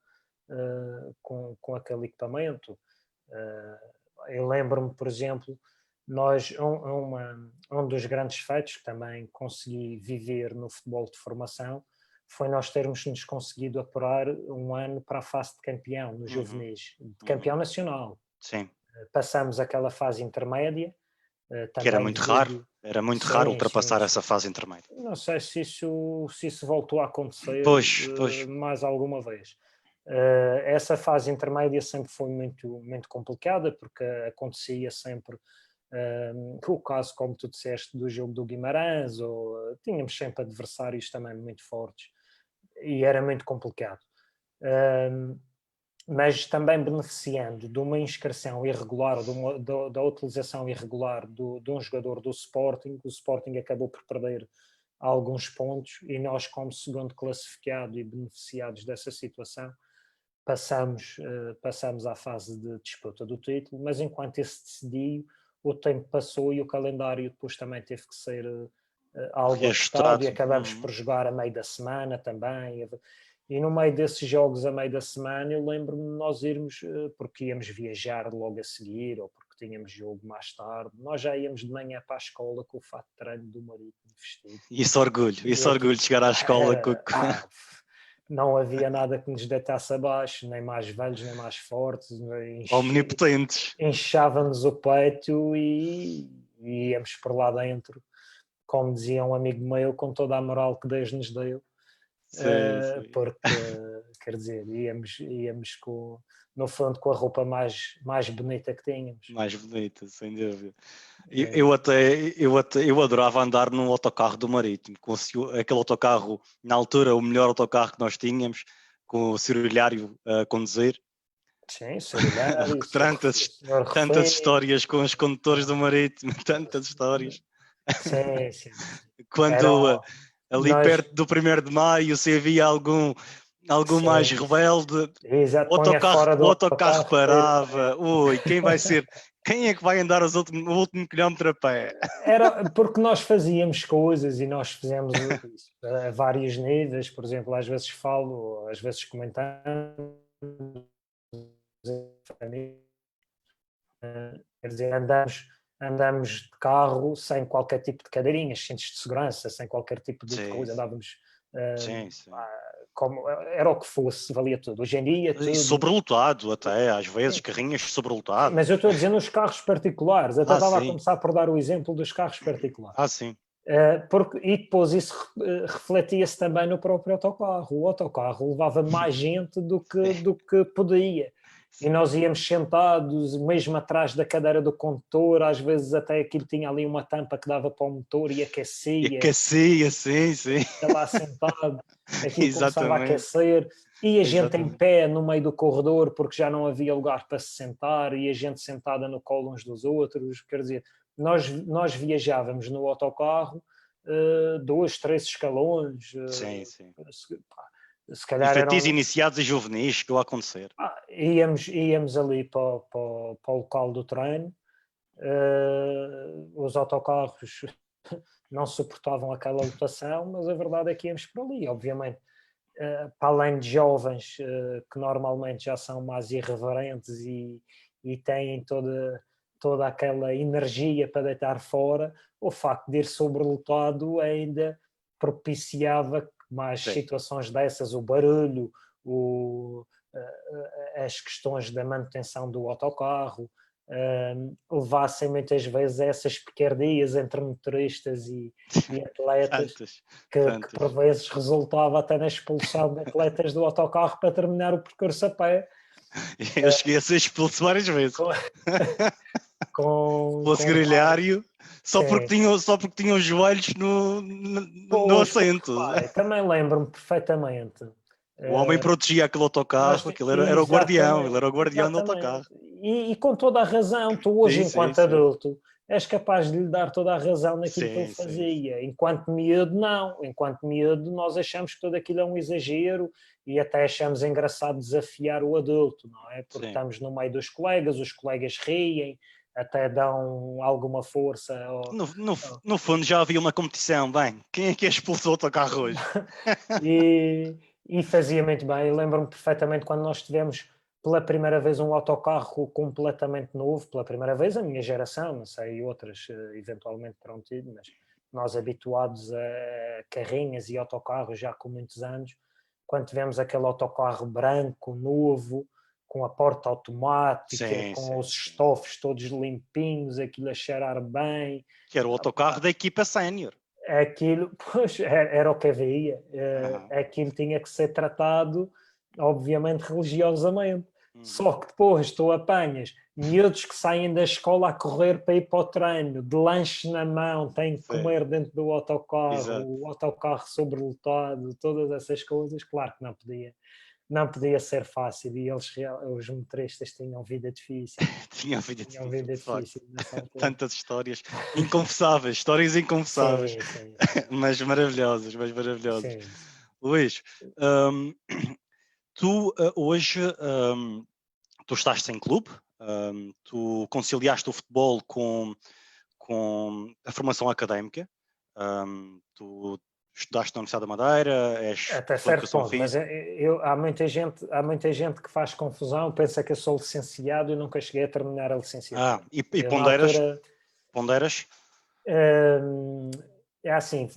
com aquele equipamento. Eu lembro-me, por exemplo, um dos grandes feitos que também consegui viver no futebol de formação foi nós termos nos conseguido apurar um ano para a fase de campeão nos juvenis, de campeão nacional. Sim. Passamos aquela fase intermédia. Que era muito raro ultrapassar essa fase intermédia. Não sei se isso voltou a acontecer Pois. mais alguma vez. Essa fase intermédia sempre foi muito, muito complicada, porque acontecia sempre o caso, como tu disseste, do jogo do Guimarães, ou tínhamos sempre adversários também muito fortes, e era muito complicado. mas também beneficiando de uma inscrição irregular, da utilização irregular de um jogador do Sporting. O Sporting acabou por perder alguns pontos e nós, como segundo classificado e beneficiados dessa situação, passamos à fase de disputa do título, mas enquanto esse decidiu, o tempo passou e o calendário depois também teve que ser algo apertado e acabamos por jogar a meio da semana também. E no meio desses jogos a meio da semana eu lembro-me de nós irmos, porque íamos viajar logo a seguir ou porque tínhamos jogo mais tarde, nós já íamos de manhã para a escola com o fato de treino do Marítimo vestido. Isso orgulho de chegar à escola não havia nada que nos deitasse abaixo, nem mais velhos, nem mais fortes, omnipotentes. Inchávamos o peito e íamos por lá dentro, como dizia um amigo meu, com toda a moral que Deus nos deu. Sim. Porque, quer dizer, íamos no fundo com a roupa mais bonita que tínhamos. Mais bonita, sem dúvida. Eu adorava andar num autocarro do Marítimo, com aquele autocarro, na altura, o melhor autocarro que nós tínhamos, com o Sr. Hilário a conduzir. Sim, Sr. Hilário. tantas histórias com os condutores do Marítimo, tantas histórias. Sim. Quando ali perto do 1º de Maio, se havia algum mais rebelde, exato, o autocarro parava. Ui, quem é que vai andar o último quilómetro a pé? Era porque nós fazíamos coisas e nós fizemos isso a vários níveis. Por exemplo, às vezes comentamos, quer dizer, andamos de carro sem qualquer tipo de cadeirinhas, cintos de segurança, sem qualquer tipo de coisa, andávamos como era o que fosse, valia tudo. Hoje em dia tudo... sobrelotado até, às vezes, carrinhas sobrelotado. Mas eu estou a dizer nos carros particulares, até estava a começar por dar o exemplo dos carros particulares. Sim. E depois isso refletia-se também no próprio autocarro. O autocarro levava mais gente do que podia. E nós íamos sentados, mesmo atrás da cadeira do condutor, às vezes até aquilo tinha ali uma tampa que dava para o motor e aquecia. Sim. Ia lá sentado, aquilo começava a aquecer. E a gente em pé no meio do corredor, porque já não havia lugar para se sentar, e a gente sentada no colo uns dos outros. Quer dizer, nós viajávamos no autocarro 2, 3 escalões. Sim. Se calhar infantis, iniciados e juvenis, que vai acontecer. Íamos ali para o local do treino. Os autocarros não suportavam aquela lotação, mas a verdade é que íamos por ali, obviamente. Para além de jovens que normalmente já são mais irreverentes e têm toda aquela energia para deitar fora, o facto de ir sobrelotado ainda propiciava mais situações dessas, o barulho, as questões da manutenção do autocarro, levassem muitas vezes essas picardias entre motoristas e atletas, que por vezes resultava até na expulsão de atletas do autocarro para terminar o percurso a pé. Eu cheguei a ser expulso várias vezes. Com o segrilhário, só porque tinham os joelhos no assento. Também lembro-me perfeitamente. O homem protegia aquele autocarro, aquele era o guardião, ele era o guardião do autocarro. E com toda a razão, tu hoje, enquanto adulto, és capaz de lhe dar toda a razão naquilo que ele fazia. Enquanto miúdo, não. Enquanto miúdo, nós achamos que tudo aquilo é um exagero e até achamos engraçado desafiar o adulto, não é? Porque estamos no meio dos colegas, os colegas riem, até dão alguma força. No fundo já havia uma competição, bem, quem é que expulsou o autocarro hoje? E fazia muito bem. Eu lembro-me perfeitamente quando nós tivemos pela primeira vez um autocarro completamente novo, pela primeira vez a minha geração, não sei, outras eventualmente terão tido, mas nós habituados a carrinhas e autocarros já com muitos anos, quando tivemos aquele autocarro branco, novo, com a porta automática, com os estofos todos limpinhos, aquilo a cheirar bem. Que era o autocarro da equipa sénior. Aquilo, pois, era o que havia. Aquilo tinha que ser tratado, obviamente, religiosamente. Só que depois tu apanhas miúdos que saem da escola a correr para ir para o treino, de lanche na mão, têm que comer dentro do autocarro, o autocarro sobrelotado, todas essas coisas, claro que não podia não podia ser fácil e os motoristas tinham vida difícil. Tinham vida Tinham difícil, vida de facto. difícil nessa altura. Tantas histórias inconfessáveis, histórias inconfessáveis, Sim, sim, mas maravilhosas, mas maravilhosas. sim. Luís, tu hoje tu estás sem clube, tu conciliaste o futebol com a formação académica, tu estudaste na Universidade da Madeira, és Até professor de certo educação ponto, mas física. há muita gente que faz confusão, pensa que eu sou licenciado e nunca cheguei a terminar a licenciatura. E Eu, na altura, ponderas? hum, é assim,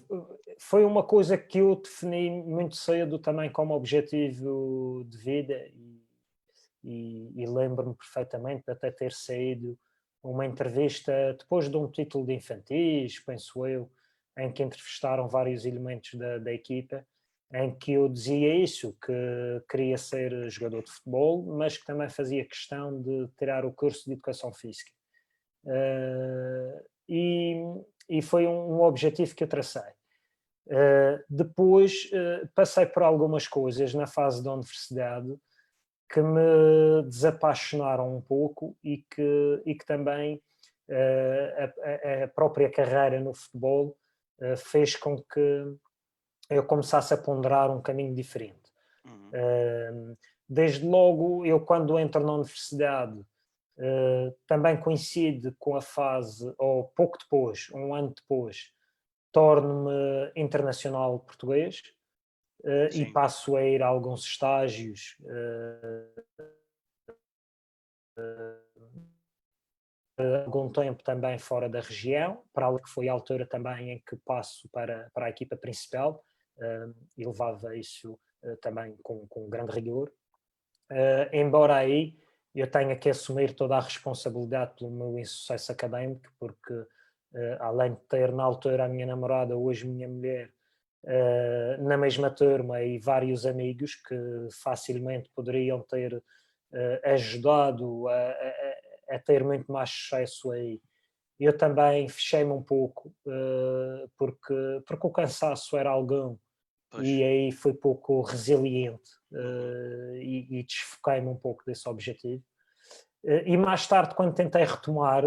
foi uma coisa que eu defini muito cedo também como objetivo de vida e lembro-me perfeitamente de até ter saído uma entrevista depois de um título de infantis, penso eu, em que entrevistaram vários elementos da equipa, em que eu dizia isso, que queria ser jogador de futebol, mas que também fazia questão de tirar o curso de Educação Física. E foi um objetivo que eu tracei. Depois passei por algumas coisas na fase da universidade que me desapaixonaram um pouco e que também a própria carreira no futebol fez com que eu começasse a ponderar um caminho diferente. Desde logo, eu quando entro na universidade, também coincide com a fase, ou pouco depois, um ano depois, torno-me internacional português e Sim, passo a ir a alguns estágios algum tempo também fora da região, para algo que foi a altura também em que passo para a equipa principal e levava isso também com grande rigor. Embora aí eu tenha que assumir toda a responsabilidade pelo meu insucesso académico, porque além de ter na altura a minha namorada, hoje minha mulher, na mesma turma e vários amigos que facilmente poderiam ter ajudado a ter muito mais sucesso aí. Eu também fechei-me um pouco porque o cansaço era algum pois. e aí fui pouco resiliente Uhum. e desfoquei-me um pouco desse objetivo. E mais tarde, quando tentei retomar,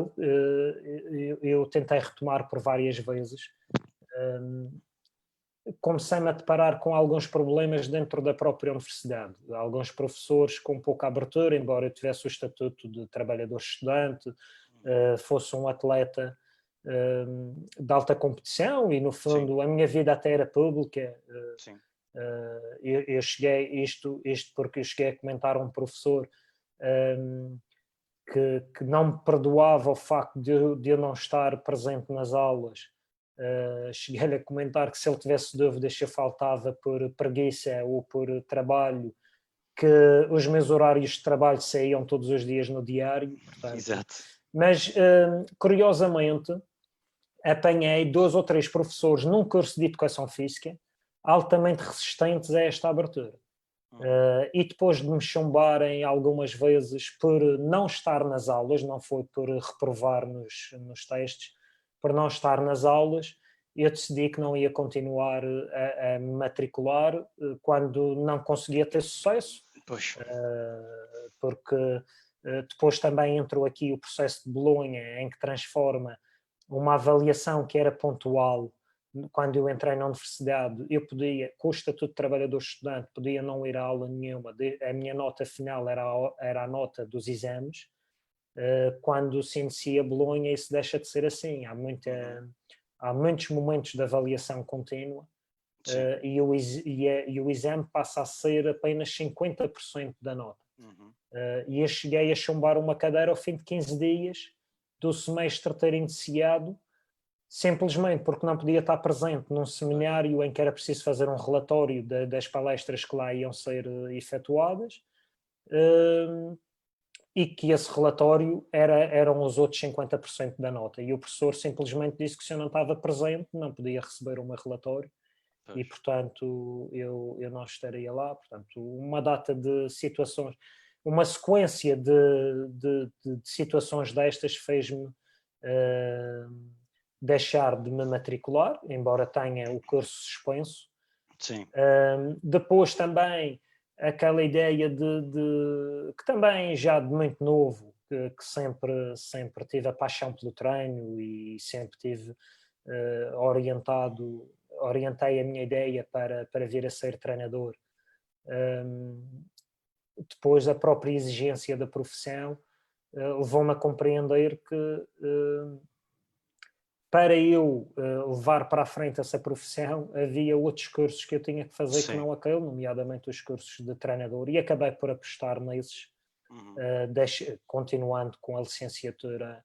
eu tentei retomar por várias vezes, comecei-me a deparar com alguns problemas dentro da própria universidade. Alguns professores com pouca abertura, embora eu tivesse o estatuto de trabalhador-estudante, fosse um atleta de alta competição e, no Sim, fundo, a minha vida até era pública. sim. Eu cheguei, isto porque eu cheguei a comentar a um professor que não me perdoava o facto de eu não estar presente nas aulas. Cheguei-lhe a comentar que se ele tivesse dúvidas se eu faltava por preguiça ou por trabalho, que os meus horários de trabalho saíam todos os dias no diário, portanto. Exato. Mas, curiosamente, apanhei 2 ou 3 professores num curso de Educação Física altamente resistentes a esta abertura. Uhum. E depois de me chumbarem algumas vezes por não estar nas aulas, não foi por reprovar nos testes, por não estar nas aulas, eu decidi que não ia continuar a me matricular quando não conseguia ter sucesso, Pois. porque depois também entrou aqui o processo de Bolonha, em que transforma uma avaliação que era pontual. Quando eu entrei na universidade, eu podia, com o estatuto de trabalhador-estudante, podia não ir a aula nenhuma, a minha nota final era a nota dos exames. Quando se inicia Bolonha, isso deixa de ser assim. Uhum. Há muitos momentos de avaliação contínua Sim. e o exame passa a ser apenas 50% da nota. Uhum. E eu cheguei a chumbar uma cadeira ao fim de 15 dias do semestre ter iniciado, simplesmente porque não podia estar presente num Pois. seminário em que era preciso fazer um relatório das palestras que lá iam ser efetuadas, e que esse relatório eram os outros 50% da nota. E o professor simplesmente disse que se eu não estava presente, não podia receber o meu relatório e, Pois. portanto, eu não estaria lá. Portanto, uma data de situações, uma sequência de situações destas fez-me deixar de me matricular, embora tenha o curso suspenso. Sim. Depois também aquela ideia que também já de muito novo, que sempre tive a paixão pelo treino e sempre tive orientei a minha ideia para vir a ser treinador. Depois a própria exigência da profissão levou-me a compreender que para eu levar para a frente essa profissão havia outros cursos que eu tinha que fazer que não aquele, nomeadamente os cursos de treinador, e acabei por apostar nesses, continuando com a licenciatura.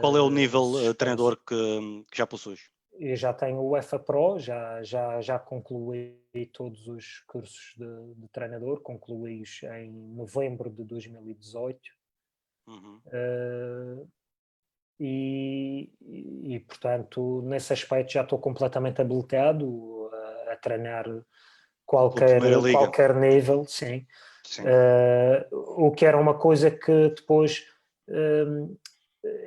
Qual é o nível treinador que já possuis? Eu já tenho o UEFA Pro, já concluí todos os cursos de treinador, concluí-os em novembro de 2018. E, portanto, nesse aspecto já estou completamente habilitado a treinar qualquer nível, sim. O que era uma coisa que depois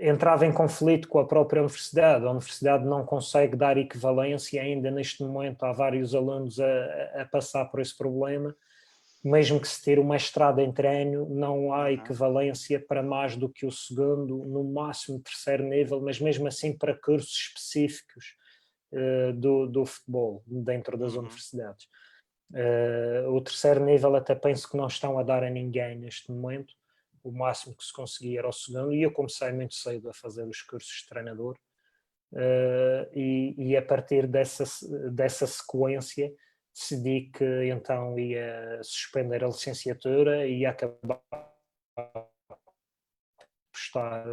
entrava em conflito com a própria universidade. A universidade não consegue dar equivalência ainda neste momento. Há vários alunos a passar por esse problema. Mesmo que se tire uma estrada em treino, não há equivalência para mais do que o segundo, no máximo terceiro nível, mas mesmo assim para cursos específicos do futebol dentro das universidades. O terceiro nível até penso que não estão a dar a ninguém neste momento. O máximo que se conseguia era o segundo, e eu comecei muito cedo a fazer os cursos de treinador, e a partir dessa sequência decidi que então ia suspender a licenciatura e ia acabar por estar.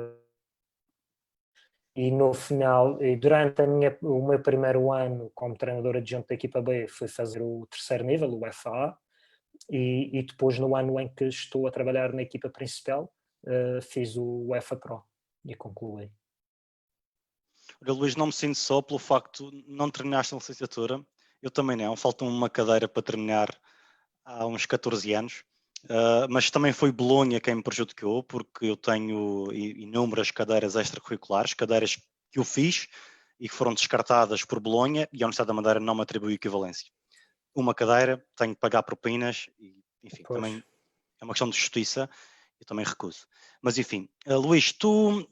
E no final, durante o meu primeiro ano como treinador adjunto da equipa B, fui fazer o terceiro nível, o FA, e depois no ano em que estou a trabalhar na equipa principal, fiz o UEFA Pro e concluí. Olha, Luís, não me sinto só pelo facto de não terminaste a licenciatura. Eu também não, falta-me uma cadeira para terminar há uns 14 anos, mas também foi Bolonha quem me prejudicou, porque eu tenho inúmeras cadeiras extracurriculares, cadeiras que eu fiz e que foram descartadas por Bolonha, e a Universidade da Madeira não me atribuiu equivalência. Uma cadeira, tenho que pagar propinas, e enfim, também é uma questão de justiça, eu também recuso. Mas enfim, Luís, tu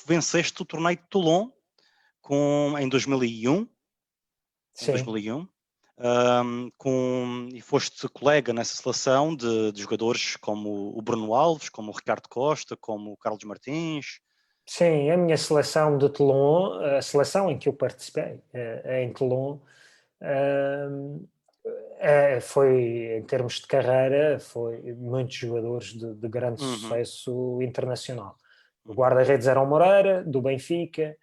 venceste o torneio de Toulon em 2001. Sim. Em 2001. E foste colega nessa seleção de jogadores como o Bruno Alves, como o Ricardo Costa, como o Carlos Martins. Sim, a minha seleção de Toulon, a seleção em que eu participei em Toulon, foi, em termos de carreira, foi muitos jogadores de grande sucesso internacional. O guarda-redes era o Moreira, do Benfica.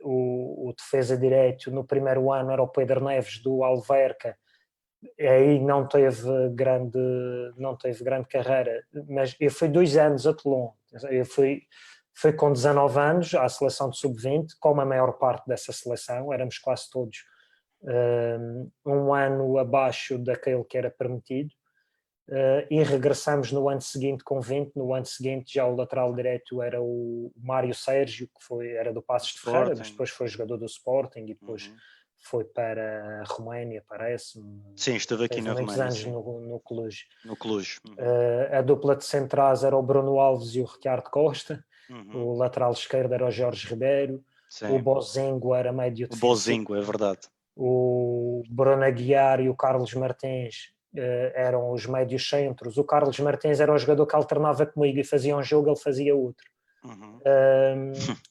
O defesa direito no primeiro ano era o Pedro Neves, do Alverca. Aí não teve grande carreira, mas eu fui 2 anos a Toulon. Eu fui com 19 anos à seleção de sub-20, como a maior parte dessa seleção, éramos quase todos um ano abaixo daquele que era permitido, e regressamos no ano seguinte com 20. No ano seguinte já o lateral direito era o Mário Sérgio, que era do Passos de Ferreira, mas depois foi jogador do Sporting e depois foi para a Roménia, parece-me. Sim, esteve aqui na muitos Roménia, anos sim. No Cluj. No Cluj. A dupla de centrais era o Bruno Alves e o Ricardo Costa. O lateral esquerdo era o Jorge Ribeiro. Sim. O Bozingo era médio defensivo. O Bozingo, é verdade. O Bruno Aguiar e o Carlos Martins eram os médios centros. O Carlos Martins era o jogador que alternava comigo e fazia um jogo, ele fazia outro.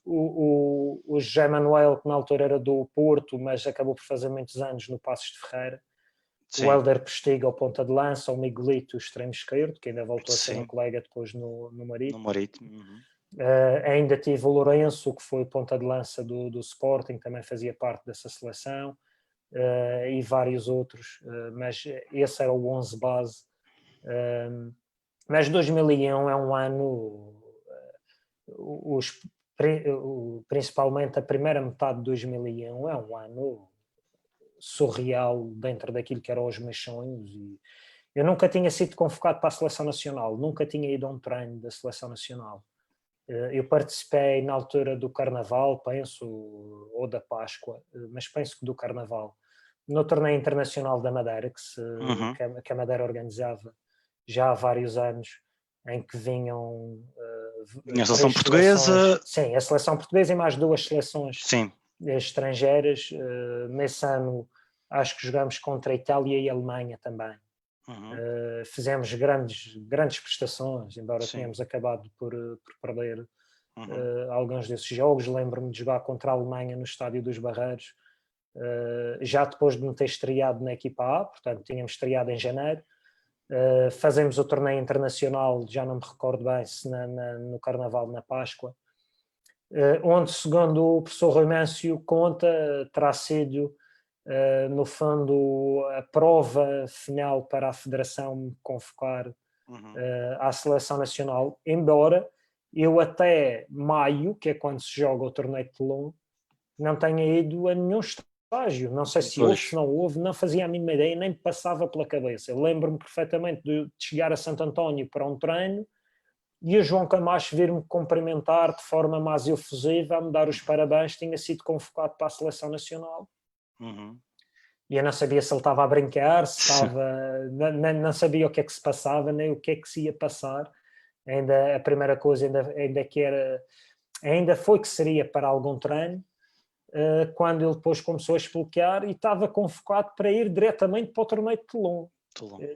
O José Manuel, que na altura era do Porto, mas acabou por fazer muitos anos no Passos de Ferreira. Sim. O Hélder Postiga, ao ponta de lança, o Miguelito, o extremo esquerdo, que ainda voltou a ser um colega depois no Marítimo. No Marítimo. Ainda tive o Lourenço, que foi ponta de lança do Sporting, também fazia parte dessa seleção. E vários outros, mas esse era o 11 base. Mas 2001 é um ano, principalmente a primeira metade de 2001 é um ano surreal dentro daquilo que eram os meus sonhos. E eu nunca tinha sido convocado para a Seleção Nacional, nunca tinha ido a um treino da Seleção Nacional. Eu participei na altura do Carnaval, penso, ou da Páscoa, mas penso que do Carnaval. no torneio internacional da Madeira, que a Madeira organizava já há vários anos, em que vinham a seleção portuguesa. Sim, a seleção portuguesa e mais 2 seleções Sim. estrangeiras. Nesse ano acho que jogamos contra a Itália e a Alemanha também. Fizemos grandes prestações, embora tenhamos acabado por perder alguns desses jogos. Lembro-me de jogar contra a Alemanha no Estádio dos Barreiros, já depois de me ter estreado na equipa A, portanto tínhamos estreado em janeiro. Fazemos o torneio internacional, já não me recordo bem se no Carnaval, na Páscoa, onde, segundo o professor Rui Mâncio conta, terá sido no fundo a prova final para a Federação me convocar à Seleção Nacional, embora eu até maio, que é quando se joga o torneio de Toulon, não tenha ido a nenhum estágio. Não sei se houve, se não houve, não fazia a mínima ideia, nem me passava pela cabeça. Eu lembro-me perfeitamente de chegar a Santo António para um treino e o João Camacho vir-me cumprimentar de forma mais efusiva, a me dar os parabéns, tinha sido convocado para a Seleção Nacional. E eu não sabia se ele estava a brincar, se estava... não sabia o que é que se passava, nem o que é que se ia passar. Ainda a primeira coisa ainda foi que seria para algum treino, quando ele depois começou a explicar, e estava convocado para ir diretamente para o torneio de Toulon.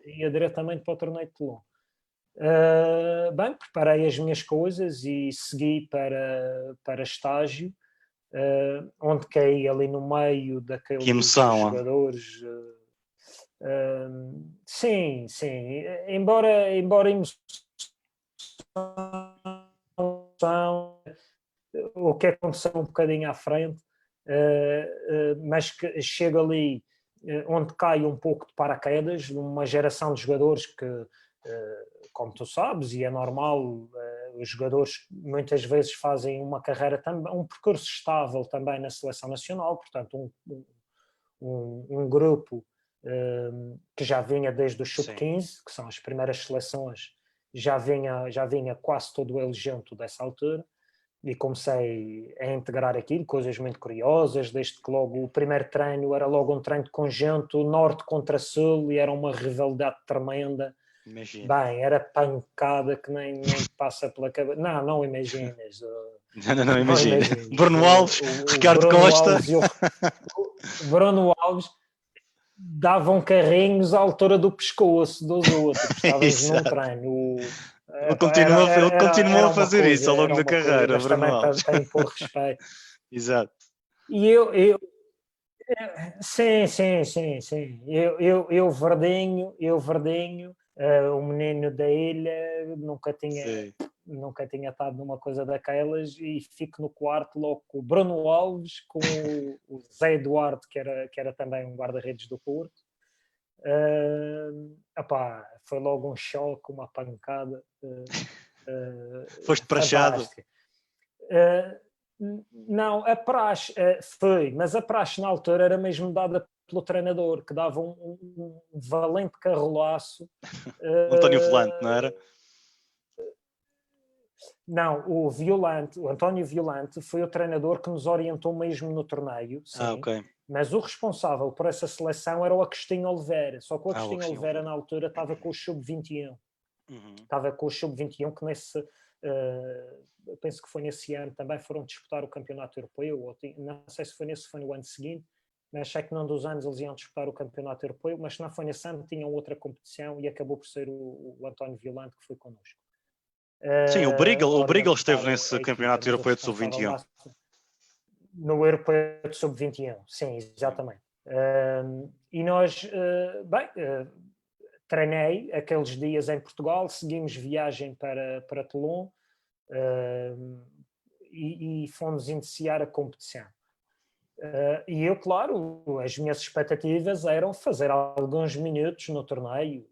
Ia diretamente para o torneio de Toulon. Bem, preparei as minhas coisas e segui para estágio, onde caí ali no meio daqueles jogadores. Sim, embora emoção, o que aconteceu um bocadinho à frente, mas que chega ali onde cai um pouco de paraquedas, uma geração de jogadores que, como tu sabes, e é normal, os jogadores muitas vezes fazem uma carreira também, um percurso estável também na seleção nacional, portanto um grupo que já vinha desde o Sub-15, que são as primeiras seleções, já vinha quase todo ele junto dessa altura, e comecei a integrar aquilo, coisas muito curiosas, desde que logo o primeiro treino era logo um treino de conjunto, norte contra sul, e era uma rivalidade tremenda. Imagina. Bem, era pancada que nem passa pela cabeça. Não imaginas. Não imaginas. Bruno Alves, Ricardo Costa. O Bruno Alves davam carrinhos à altura do pescoço dos outros. Estávamos num treino. Ele continuou a fazer isso ao longo da carreira, mas Bruno também Alves. Tem por respeito. Exato. E eu sim. Eu verdinho, o menino da ilha, nunca tinha estado numa coisa daquelas, e fico no quarto logo com o Bruno Alves, com o Zé Eduardo, que era também um guarda-redes do Porto. Foi logo um choque, uma pancada. Foste prachado? Não, a praxe foi, mas a praxe na altura era mesmo dada pelo treinador, que dava um valente carrolaço. António Volante, não era? Não, o António Violante foi o treinador que nos orientou mesmo no torneio, sim. Ok. Mas o responsável por essa seleção era o Agostinho Oliveira, só que o Agostinho Oliveira na altura estava com o Sub-21. Estava com o Sub-21 que penso que foi nesse ano também, foram disputar o campeonato europeu, não sei se foi no ano seguinte, mas sei que num dos anos eles iam disputar o campeonato europeu, mas se não foi nesse ano, tinham outra competição, e acabou por ser o António Violante que foi connosco. Sim, o Brigal esteve nesse campeonato europeu de Sub-21. No europeu de Sub-21, sim, exatamente. E nós, treinei aqueles dias em Portugal, seguimos viagem para Toulon, e fomos iniciar a competição. E eu, claro, as minhas expectativas eram fazer alguns minutos no torneio.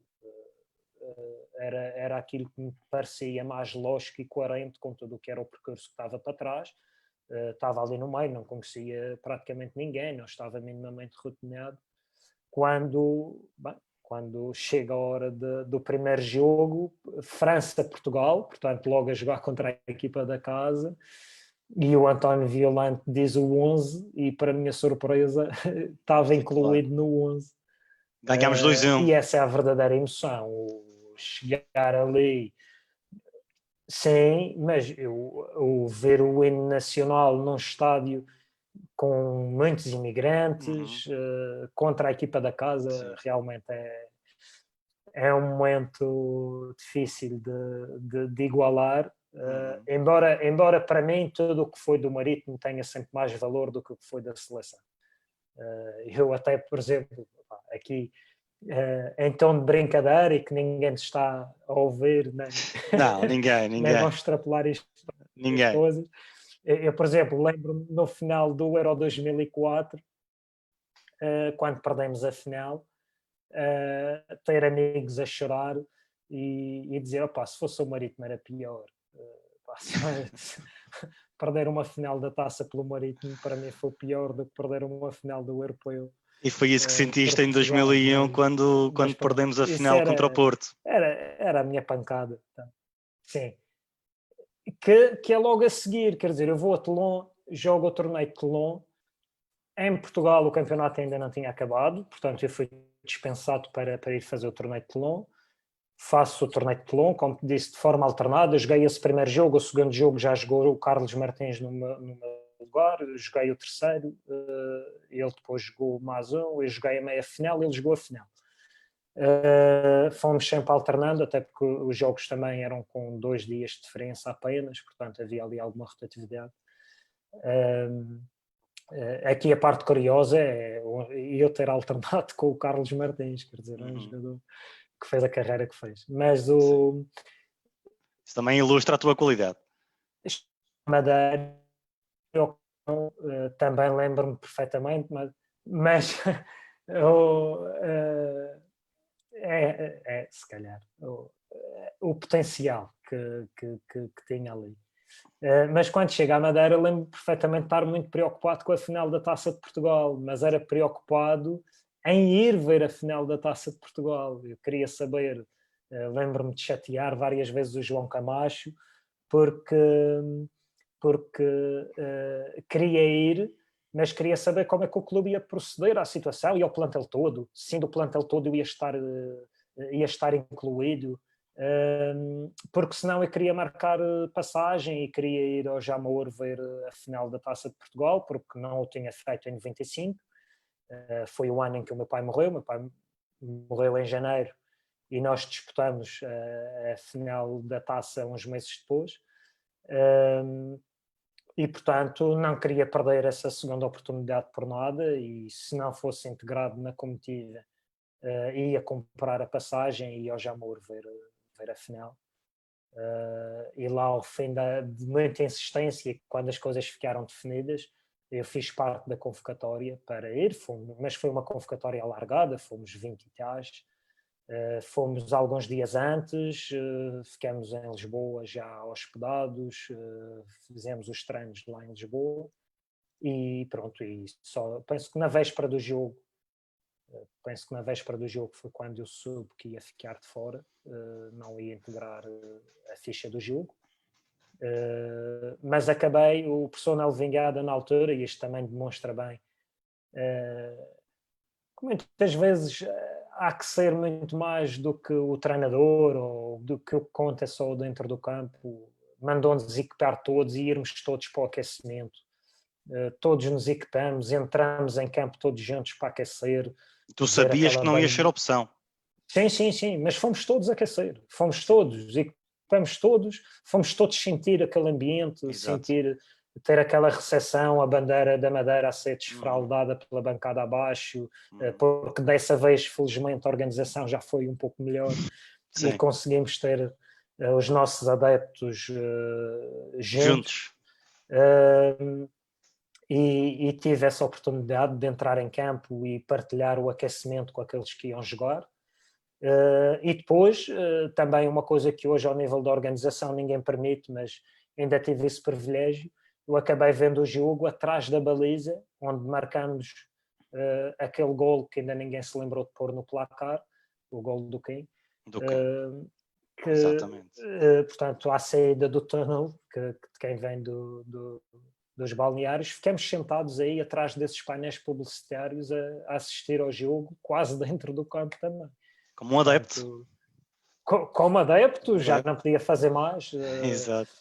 Era aquilo que me parecia mais lógico e coerente com tudo o que era o percurso que estava para trás. Estava ali no meio, não conhecia praticamente ninguém, não estava minimamente rotinado. Quando chega a hora do primeiro jogo, França-Portugal, portanto logo a jogar contra a equipa da casa, e o António Violante diz o 11 e, para minha surpresa, estava incluído no 11. Ganhámos 2-1. E essa é a verdadeira emoção, o chegar ali, sim, mas o ver o hino nacional num estádio com muitos imigrantes, contra a equipa da casa, Sim. realmente é um momento difícil de igualar. Embora para mim tudo o que foi do Marítimo tenha sempre mais valor do que o que foi da seleção. Eu até, por exemplo, aqui em tom de brincadeira e que ninguém está a ouvir, nem, Não, ninguém. nem vão extrapolar isto as Ninguém. coisas. Eu, por exemplo, lembro-me no final do Euro 2004, quando perdemos a final, ter amigos a chorar e dizer, opá, se fosse o Marítimo era pior. Perder uma final da taça pelo Marítimo para mim foi pior do que perder uma final do Europeu. E foi isso que sentiste em Portugal, 2001 quando mas perdemos a isso final contra o Porto. era a minha pancada. Então. Sim. Que é logo a seguir, quer dizer, eu vou a Toulon, jogo o torneio de Toulon. Em Portugal o campeonato ainda não tinha acabado, portanto eu fui dispensado para ir fazer o torneio de Toulon. Faço o torneio de Toulon, como disse, de forma alternada. Eu joguei esse primeiro jogo, o segundo jogo já jogou o Carlos Martins no meu lugar, eu joguei o terceiro, ele depois jogou mais um, eu joguei a meia final, ele jogou a final. Fomos sempre alternando, até porque os jogos também eram com 2 dias de diferença apenas, portanto havia ali alguma rotatividade. Aqui a parte curiosa é eu ter alternado com o Carlos Martins, quer dizer, um jogador que fez a carreira que fez. Mas isso também ilustra a tua qualidade. Madeira, eu também lembro-me perfeitamente, mas se calhar o potencial que tinha ali. Mas quando chega à Madeira, lembro perfeitamente de estar muito preocupado com a final da Taça de Portugal, mas era preocupado em ir ver a final da Taça de Portugal. Eu queria saber, lembro-me de chatear várias vezes o João Camacho, porque queria ir, mas queria saber como é que o clube ia proceder à situação e ao plantel todo. Sim, do plantel todo eu ia estar incluído. Porque senão eu queria marcar passagem e queria ir ao Jamor ver a final da Taça de Portugal, porque não o tinha feito em 95. Foi o ano em que o meu pai morreu em janeiro e nós disputamos a final da Taça uns meses depois. E, portanto, não queria perder essa segunda oportunidade por nada e, se não fosse integrado na comitiva, ia comprar a passagem e ia ao Jamor ver a final. E lá, ao fim de muita insistência, quando as coisas ficaram definidas, eu fiz parte da convocatória para ir, mas foi uma convocatória alargada, fomos 20 e tais. Fomos alguns dias antes, ficamos em Lisboa já hospedados, fizemos os treinos lá em Lisboa e pronto, e só penso que na véspera do jogo foi quando eu soube que ia ficar de fora, não ia integrar a ficha do jogo, mas acabei, o professor Nelo Vingada na altura, e isto também demonstra bem, que muitas vezes há que ser muito mais do que o treinador ou do que o que conta só dentro do campo. Mandou-nos equipar todos e irmos todos para o aquecimento. Todos nos equipamos, entramos em campo todos juntos para aquecer. Tu sabias que não ia ser opção. Sim, mas fomos todos aquecer. Fomos todos, equipamos todos, fomos todos sentir aquele ambiente, Exato. ter aquela recepção, a bandeira da Madeira a ser desfraldada pela bancada abaixo, porque dessa vez, felizmente, a organização já foi um pouco melhor e conseguimos ter os nossos adeptos juntos. E tive essa oportunidade de entrar em campo e partilhar o aquecimento com aqueles que iam jogar. E depois, também uma coisa que hoje, ao nível da organização, ninguém permite, mas ainda tive esse privilégio, eu acabei vendo o jogo atrás da baliza, onde marcamos aquele golo que ainda ninguém se lembrou de pôr no placar, o golo do Kim. Exatamente. Portanto, à saída do túnel, de quem vem dos balneários, ficamos sentados aí atrás desses painéis publicitários a assistir ao jogo, quase dentro do campo também. Como um adepto. Como adepto, já não podia fazer mais. Exato.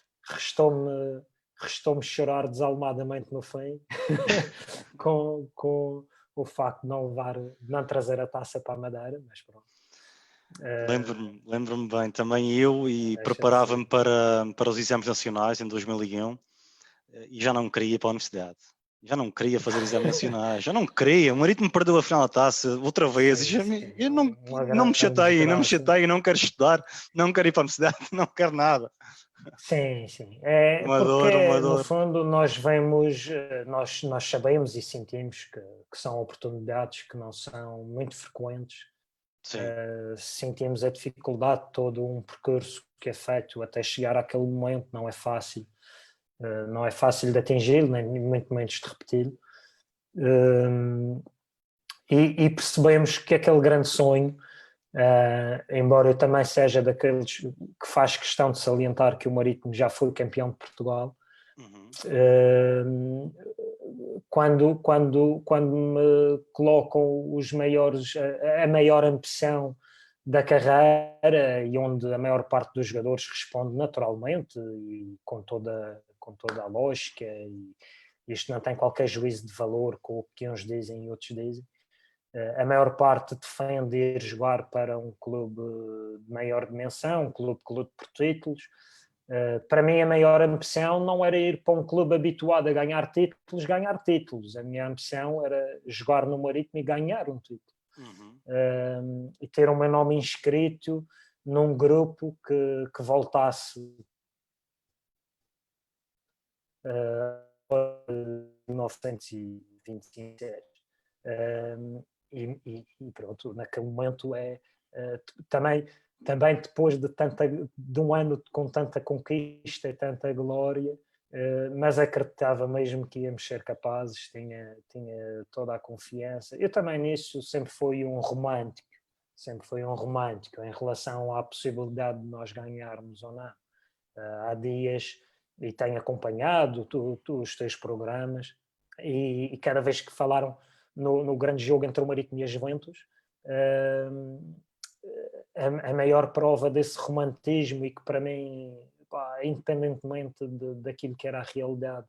Restou-me chorar desalmadamente no fim, com o facto de não trazer a taça para a Madeira, mas pronto. Lembro-me bem, também eu, e preparava-me para os exames nacionais em 2001 e já não queria ir para a universidade. Já não queria fazer exames nacionais, já não queria. O Marítimo perdeu a final da taça outra vez. Eu não me chatei, não quero estudar, não quero ir para a universidade, não quero nada. Sim. Uma porque, dor. no fundo, nós vemos, nós sabemos e sentimos que são oportunidades que não são muito frequentes. Sentimos a dificuldade de todo um percurso que é feito até chegar àquele momento, não é fácil. Não é fácil de atingir, nem muito menos de repeti-lo. E percebemos que aquele grande sonho, embora eu também seja daqueles que faz questão de salientar que o Marítimo já foi campeão de Portugal, quando me colocam os maiores, a maior ambição da carreira e onde a maior parte dos jogadores responde naturalmente e com toda a lógica, e isto não tem qualquer juízo de valor com o que uns dizem e outros dizem. A maior parte defende ir jogar para um clube de maior dimensão, um clube que lute por títulos. Para mim a maior ambição não era ir para um clube habituado a ganhar títulos. A minha ambição era jogar no Marítimo e ganhar um título. E ter o meu nome inscrito num grupo que voltasse 1927. E pronto, naquele momento também depois de um ano com tanta conquista e tanta glória, mas acreditava mesmo que íamos ser capazes, tinha toda a confiança. Eu também nisso sempre fui um romântico em relação à possibilidade de nós ganharmos ou não. Há dias, e tenho acompanhado os teus programas, e cada vez que falaram no grande jogo entre o Marítimo e a Juventus, a maior prova desse romantismo, e que para mim, independentemente daquilo que era a realidade,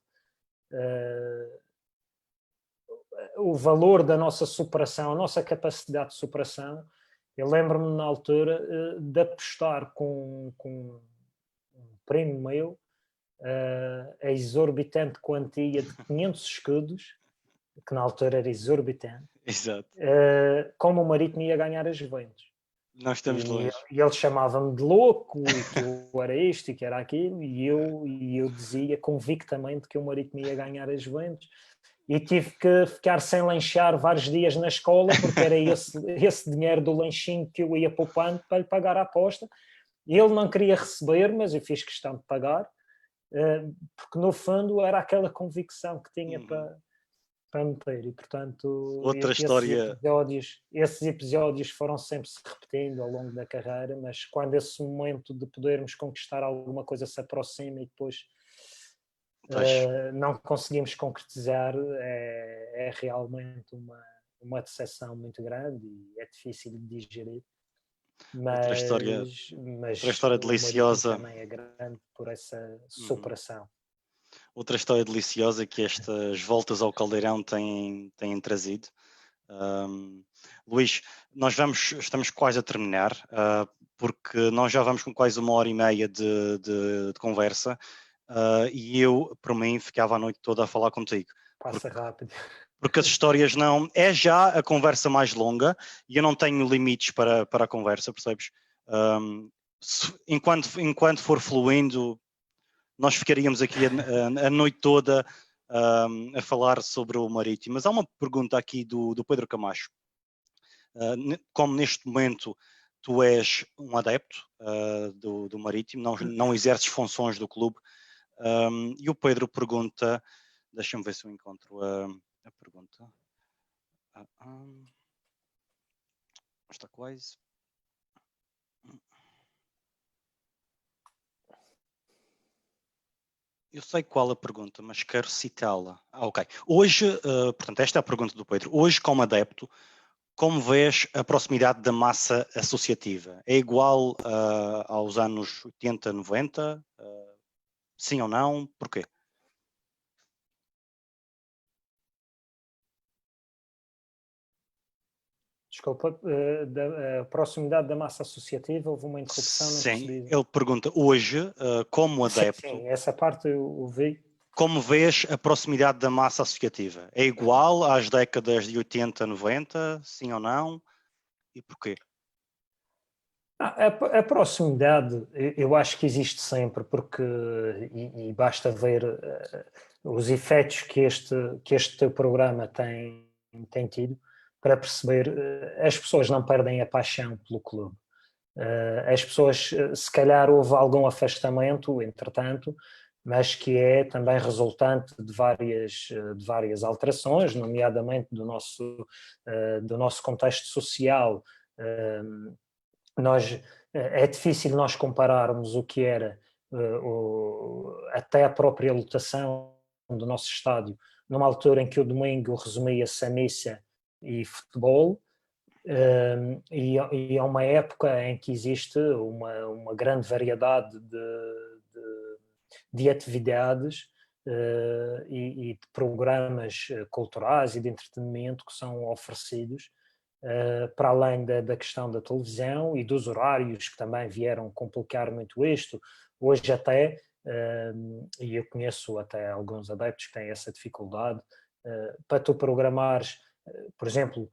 o valor da nossa superação, a nossa capacidade de superação. Eu lembro-me na altura de apostar com um primo meu a exorbitante quantia de 500 escudos, que na altura era exorbitante. Exato. Como o Marítimo ia ganhar as Juventus. Nós estamos longe. E ele chamava-me de louco, e que eu era isto e que era aquilo, e eu dizia convictamente que o Marítimo ia ganhar as Juventus. E tive que ficar sem lanchar vários dias na escola, porque era esse dinheiro do lanchinho que eu ia poupando para lhe pagar a aposta. Ele não queria receber, mas eu fiz questão de pagar, porque no fundo era aquela convicção que tinha para meter. E portanto esses episódios foram sempre se repetindo ao longo da carreira, mas quando esse momento de podermos conquistar alguma coisa se aproxima e depois não conseguimos concretizar, é realmente uma decepção muito grande e é difícil de digerir. Mas outra história deliciosa também é grande por essa superação. Outra história deliciosa que estas voltas ao Caldeirão têm trazido. Luís, estamos quase a terminar, porque nós já vamos com quase 1h30 de conversa, e eu, por mim, ficava a noite toda a falar contigo. Passa rápido. Porque as histórias não... É já a conversa mais longa e eu não tenho limites para a conversa, percebes? Enquanto for fluindo, nós ficaríamos aqui a noite toda a falar sobre o Marítimo. Mas há uma pergunta aqui do Pedro Camacho. Como neste momento tu és um adepto do Marítimo, não exerces funções do clube, e o Pedro pergunta, deixa-me ver se eu encontro a pergunta. Está quase. Eu sei qual a pergunta, mas quero citá-la. Ok. Hoje, portanto, esta é a pergunta do Pedro. Hoje, como adepto, como vês a proximidade da massa associativa? É igual aos anos 80, 90? Sim ou não? Porquê? Desculpa, da proximidade da massa associativa, houve uma interrupção, não Sim, percebi. ele pergunta hoje, como Sim, adepto, sim, essa parte eu ouvi. como vês a proximidade da massa associativa? É igual às décadas de 80, 90? Sim ou não? E porquê? A proximidade, eu acho que existe sempre, porque, e basta ver os efeitos que este teu programa tem tido, para perceber, as pessoas não perdem a paixão pelo clube. As pessoas, se calhar houve algum afastamento, entretanto, mas que é também resultante de várias alterações, nomeadamente do nosso contexto social. Nós, é difícil nós compararmos o que era até a própria lotação do nosso estádio, numa altura em que o domingo resumia-se a missa e futebol, e é uma época em que existe uma grande variedade de atividades e de programas culturais e de entretenimento que são oferecidos, para além da questão da televisão e dos horários que também vieram complicar muito isto. Hoje até, e eu conheço até alguns adeptos que têm essa dificuldade, para tu programares, por exemplo,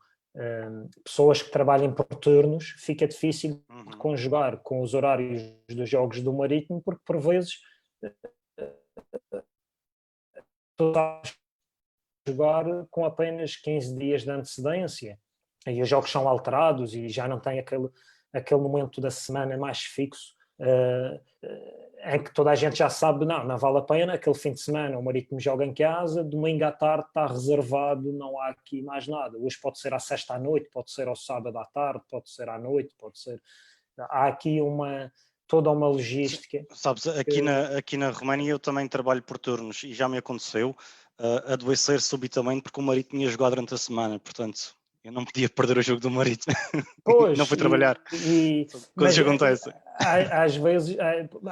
pessoas que trabalham por turnos, fica difícil de conjugar com os horários dos jogos do Marítimo, porque por vezes tu estás a jogar com apenas 15 dias de antecedência e os jogos são alterados e já não tem aquele momento da semana mais fixo, em que toda a gente já sabe, não vale a pena, aquele fim de semana o Marítimo joga em casa, domingo à tarde está reservado, não há aqui mais nada. Hoje pode ser à sexta à noite, pode ser ao sábado à tarde, pode ser à noite, pode ser... Há aqui toda uma logística. Sabes, aqui na Roménia eu também trabalho por turnos e já me aconteceu adoecer subitamente porque o marido tinha jogado durante a semana, portanto eu não podia perder o jogo do marido. Não Pois, fui trabalhar. Coisas mas que acontecem.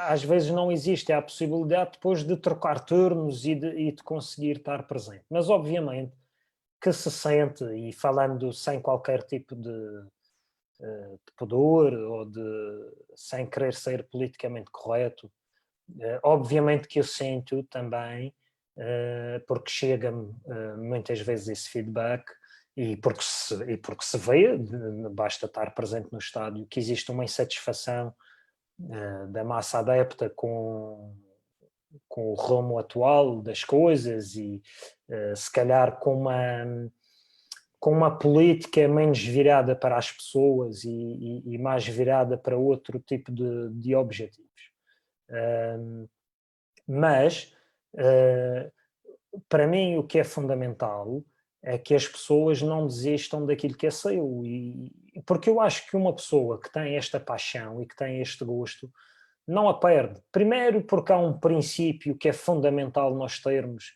às vezes não existe a possibilidade depois de trocar turnos e de conseguir estar presente. Mas obviamente que se sente, e falando sem qualquer tipo de pudor ou sem querer ser politicamente correto, obviamente que eu sinto também, porque chega-me muitas vezes esse feedback, e porque se vê, basta estar presente no estádio, que existe uma insatisfação da massa adepta com o rumo atual das coisas e se calhar com uma política menos virada para as pessoas e mais virada para outro tipo de objetivos. Mas, para mim, o que é fundamental é que as pessoas não desistam daquilo que é seu. Porque eu acho que uma pessoa que tem esta paixão e que tem este gosto não a perde. Primeiro, porque há um princípio que é fundamental nós termos,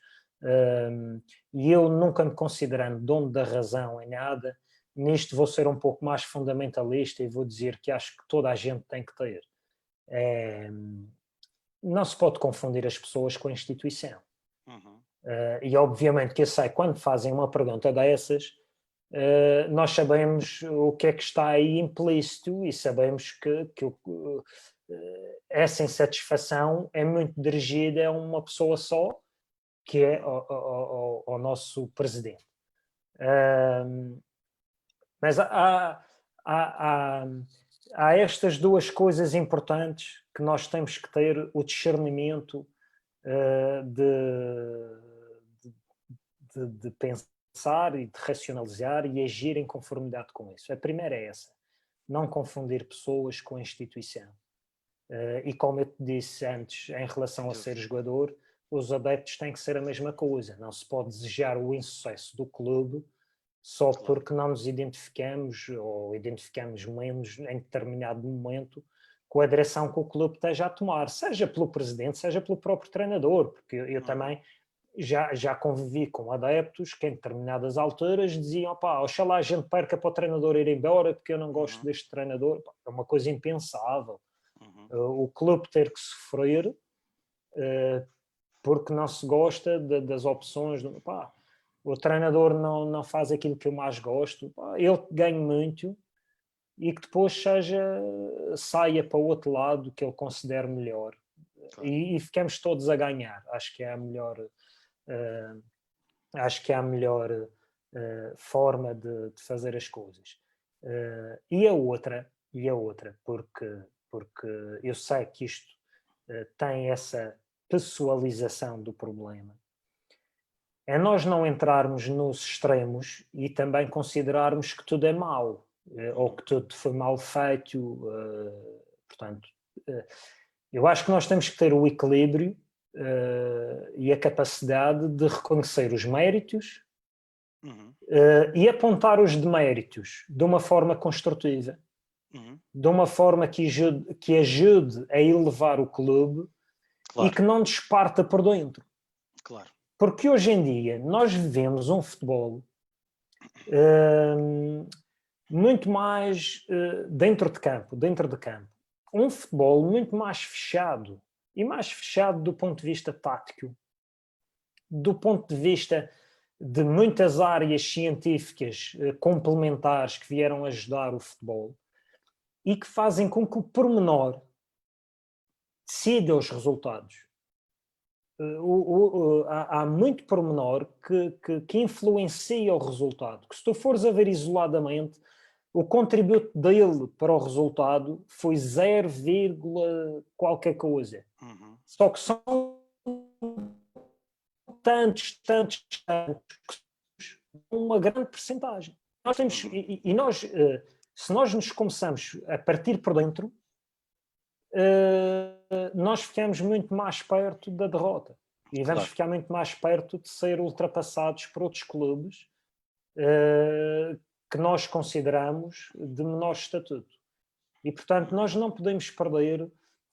e eu nunca me considerando dono da razão em nada, nisto vou ser um pouco mais fundamentalista e vou dizer que acho que toda a gente tem que ter. Não se pode confundir as pessoas com a instituição. E obviamente que eu sei, quando fazem uma pergunta dessas, nós sabemos o que é que está aí implícito e sabemos que essa insatisfação é muito dirigida a uma pessoa só, que é ao nosso presidente. Mas há estas duas coisas importantes que nós temos que ter: o discernimento de pensar e de racionalizar e agir em conformidade com isso. A primeira é essa: não confundir pessoas com a instituição. E como eu te disse antes, em relação a ser jogador, os adeptos têm que ser a mesma coisa. Não se pode desejar o insucesso do clube só porque não nos identificamos ou identificamos menos em determinado momento com a direção que o clube esteja a tomar, seja pelo presidente, seja pelo próprio treinador, porque eu também já convivi com adeptos que em determinadas alturas diziam, pá, oxalá a gente perca para o treinador ir embora porque eu não gosto deste treinador. Pá, é uma coisa impensável. O clube ter que sofrer porque não se gosta das opções. Pá, o treinador não faz aquilo que eu mais gosto. Pá, ele ganha muito e que depois saia para o outro lado que ele considere melhor. Claro. E ficamos todos a ganhar. Acho que é a melhor... acho que é a melhor forma de fazer as coisas. E a outra, porque eu sei que isto tem essa pessoalização do problema, é nós não entrarmos nos extremos e também considerarmos que tudo é mau, ou que tudo foi mal feito. Portanto, eu acho que nós temos que ter o equilíbrio e a capacidade de reconhecer os méritos e apontar os deméritos de uma forma construtiva, de uma forma que ajude a elevar o clube, claro, e que não desparta por dentro. Claro. Porque hoje em dia nós vivemos um futebol muito mais dentro de campo. Um futebol muito mais fechado, e mais fechado do ponto de vista tático, do ponto de vista de muitas áreas científicas complementares que vieram ajudar o futebol e que fazem com que o pormenor decida os resultados. Há muito pormenor que influencia o resultado, que se tu fores a ver isoladamente, o contributo dele para o resultado foi 0, qualquer coisa. Só que são tantos, uma grande percentagem. Nós temos, se nós nos começamos a partir por dentro, nós ficamos muito mais perto da derrota. E vamos ficar muito mais perto de ser ultrapassados por outros clubes que nós consideramos de menor estatuto. E, portanto, nós não podemos perder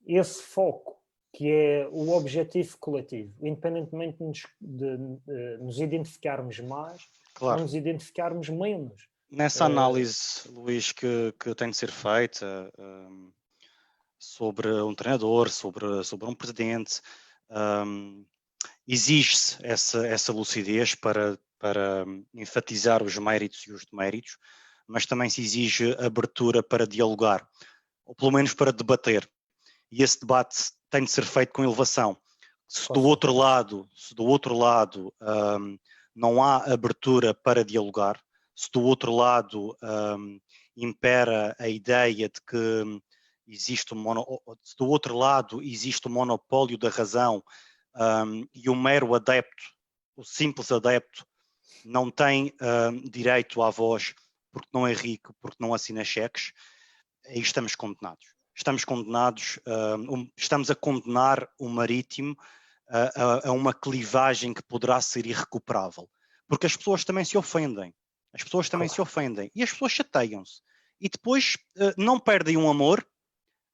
esse foco, que é o objetivo coletivo, independentemente de nos identificarmos mais ou nos identificarmos menos. Nessa análise, Luís, que tem de ser feita sobre um treinador, sobre um presidente, exige-se essa lucidez para enfatizar os méritos e os deméritos, mas também se exige abertura para dialogar, ou pelo menos para debater. E esse debate tem de ser feito com elevação. Se do outro lado não há abertura para dialogar, se do outro lado impera a ideia de que se do outro lado existe o monopólio da razão e o mero adepto, o simples adepto, não tem direito à voz porque não é rico, porque não assina cheques, aí estamos condenados. Estamos a condenar o Marítimo a uma clivagem que poderá ser irrecuperável. Porque as pessoas também se ofendem. E as pessoas chateiam-se. E depois não perdem um amor,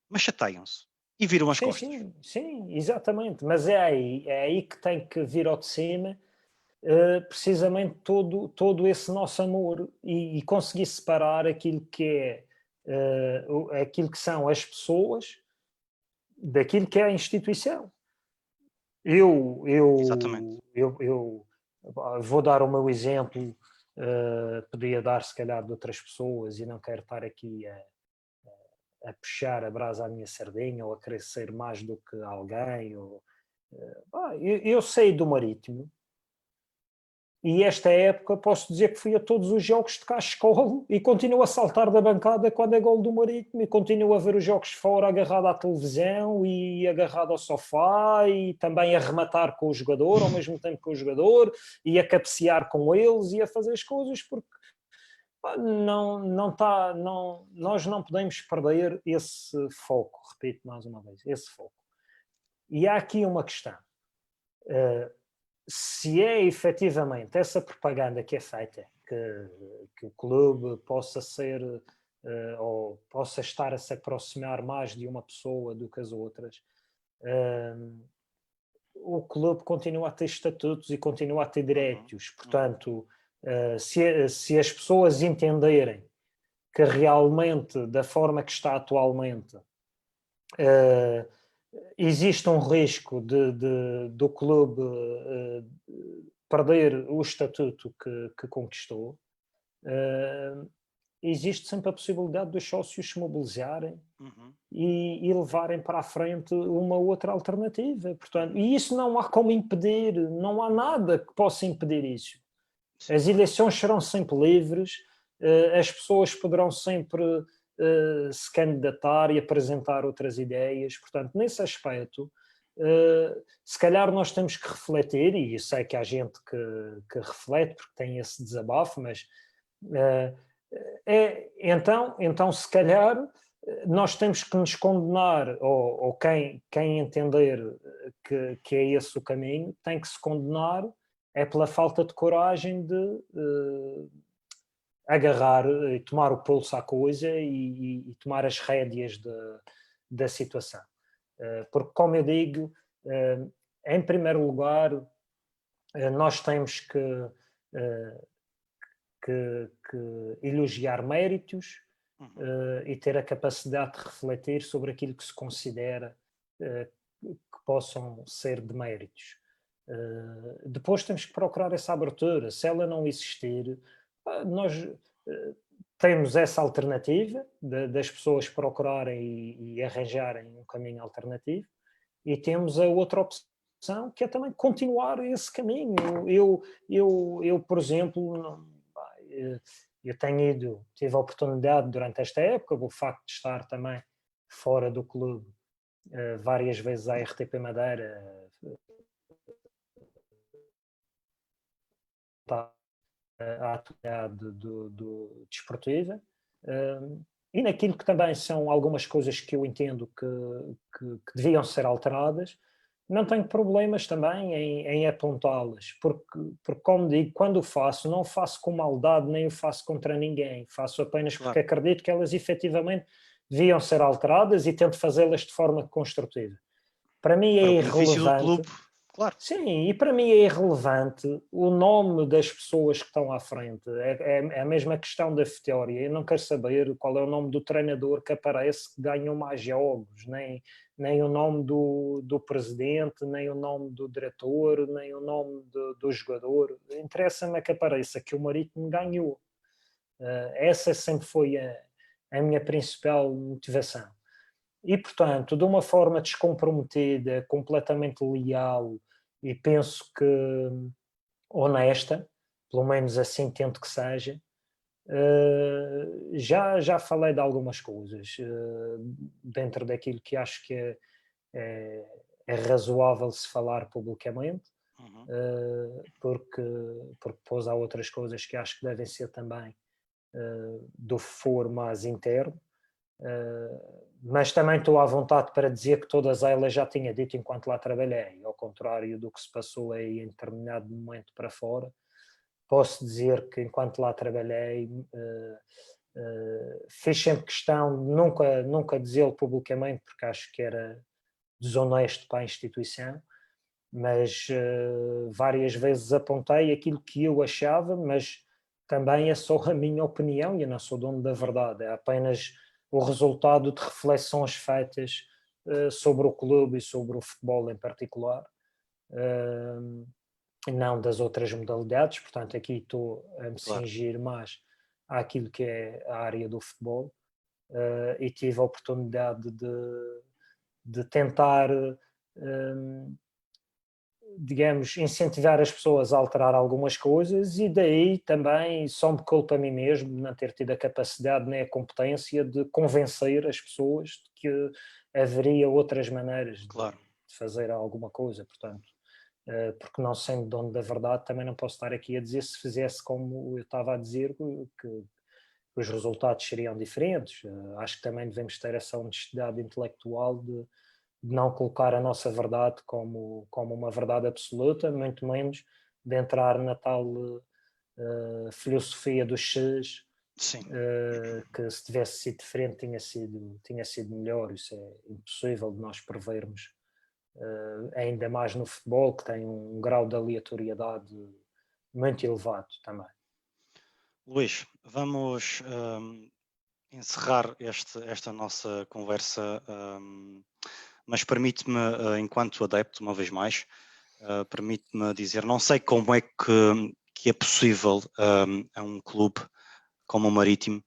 mas chateiam-se. E viram as costas. Sim, exatamente. Mas é aí que tem que vir ao de cima precisamente todo esse nosso amor e conseguir separar aquilo que é aquilo que são as pessoas daquilo que é a instituição. Eu vou dar o meu exemplo, podia dar se calhar de outras pessoas e não quero estar aqui a puxar a brasa à minha sardinha ou a querer ser mais do que alguém. Eu sei do Marítimo. E esta época posso dizer que fui a todos os jogos de Cascolo e continuo a saltar da bancada quando é gol do Marítimo e continuo a ver os jogos fora agarrado à televisão e agarrado ao sofá e também a rematar com o jogador ao mesmo tempo que o jogador e a cabecear com eles e a fazer as coisas porque nós não podemos perder esse foco, repito mais uma vez, esse foco. E há aqui uma questão. Se é efetivamente essa propaganda que é feita, que o clube possa ser ou possa estar a se aproximar mais de uma pessoa do que as outras, o clube continua a ter estatutos e continua a ter direitos. Portanto, se as pessoas entenderem que realmente, da forma que está atualmente, existe um risco do clube perder o estatuto que conquistou, existe sempre a possibilidade dos sócios se mobilizarem e levarem para a frente uma outra alternativa. Portanto, e isso não há como impedir, não há nada que possa impedir isso. Sim. As eleições serão sempre livres, as pessoas poderão sempre se candidatar e apresentar outras ideias. Portanto, nesse aspecto, se calhar nós temos que refletir, e eu sei que há gente que reflete porque tem esse desabafo, mas então se calhar nós temos que nos condenar, ou quem entender que é esse o caminho, tem que se condenar pela falta de coragem de agarrar e tomar o pulso à coisa e tomar as rédeas da situação. Porque, como eu digo, em primeiro lugar, nós temos que elogiar méritos e ter a capacidade de refletir sobre aquilo que se considera que possam ser de méritos. Depois temos que procurar essa abertura. Se ela não existir, nós temos essa alternativa das pessoas procurarem e arranjarem um caminho alternativo, e temos a outra opção, que é também continuar esse caminho. Eu por exemplo, eu tive a oportunidade durante esta época, o facto de estar também fora do clube várias vezes à RTP Madeira, a atividade do desportiva, e naquilo que também são algumas coisas que eu entendo que deviam ser alteradas, não tenho problemas também em apontá-las, porque, como digo, quando o faço, não o faço com maldade, nem o faço contra ninguém, faço apenas porque acredito que elas efetivamente deviam ser alteradas e tento fazê-las de forma construtiva. Para mim é irrelevante. Claro. Sim, e para mim é irrelevante o nome das pessoas que estão à frente. É a mesma questão da teoria. Eu não quero saber qual é o nome do treinador que aparece que ganhou mais jogos, nem o nome do presidente, nem o nome do diretor, nem o nome do jogador. Interessa-me que apareça que o Marítimo ganhou. Essa sempre foi a minha principal motivação. E, portanto, de uma forma descomprometida, completamente leal e penso que honesta, pelo menos assim tento que seja, já falei de algumas coisas dentro daquilo que acho que é razoável se falar publicamente, porque depois há outras coisas que acho que devem ser também do foro mais interno. Mas também estou à vontade para dizer que todas elas já tinha dito enquanto lá trabalhei, ao contrário do que se passou aí em determinado momento para fora. Posso dizer que enquanto lá trabalhei fiz sempre questão de nunca dizê-lo publicamente, porque acho que era desonesto para a instituição, mas várias vezes apontei aquilo que eu achava, mas também é só a minha opinião e eu não sou dono da verdade, é apenas o resultado de reflexões feitas sobre o clube e sobre o futebol em particular, não das outras modalidades. Portanto, aqui estou a me cingir mais àquilo que é a área do futebol, e tive a oportunidade de tentar, digamos, incentivar as pessoas a alterar algumas coisas, e daí também só me culpa a mim mesmo de não ter tido a capacidade nem a competência de convencer as pessoas de que haveria outras maneiras de fazer alguma coisa. Portanto, porque não sendo dono da verdade, também não posso estar aqui a dizer, se fizesse como eu estava a dizer, que os resultados seriam diferentes. Acho que também devemos ter essa honestidade intelectual de não colocar a nossa verdade como uma verdade absoluta, muito menos de entrar na tal filosofia dos X, Sim. Que se tivesse sido diferente tinha sido melhor. Isso é impossível de nós prevermos, ainda mais no futebol, que tem um grau de aleatoriedade muito elevado também. Luís, vamos encerrar esta nossa conversa, mas permite-me, enquanto adepto, uma vez mais, permite-me dizer, não sei como é que é possível a um clube como o Marítimo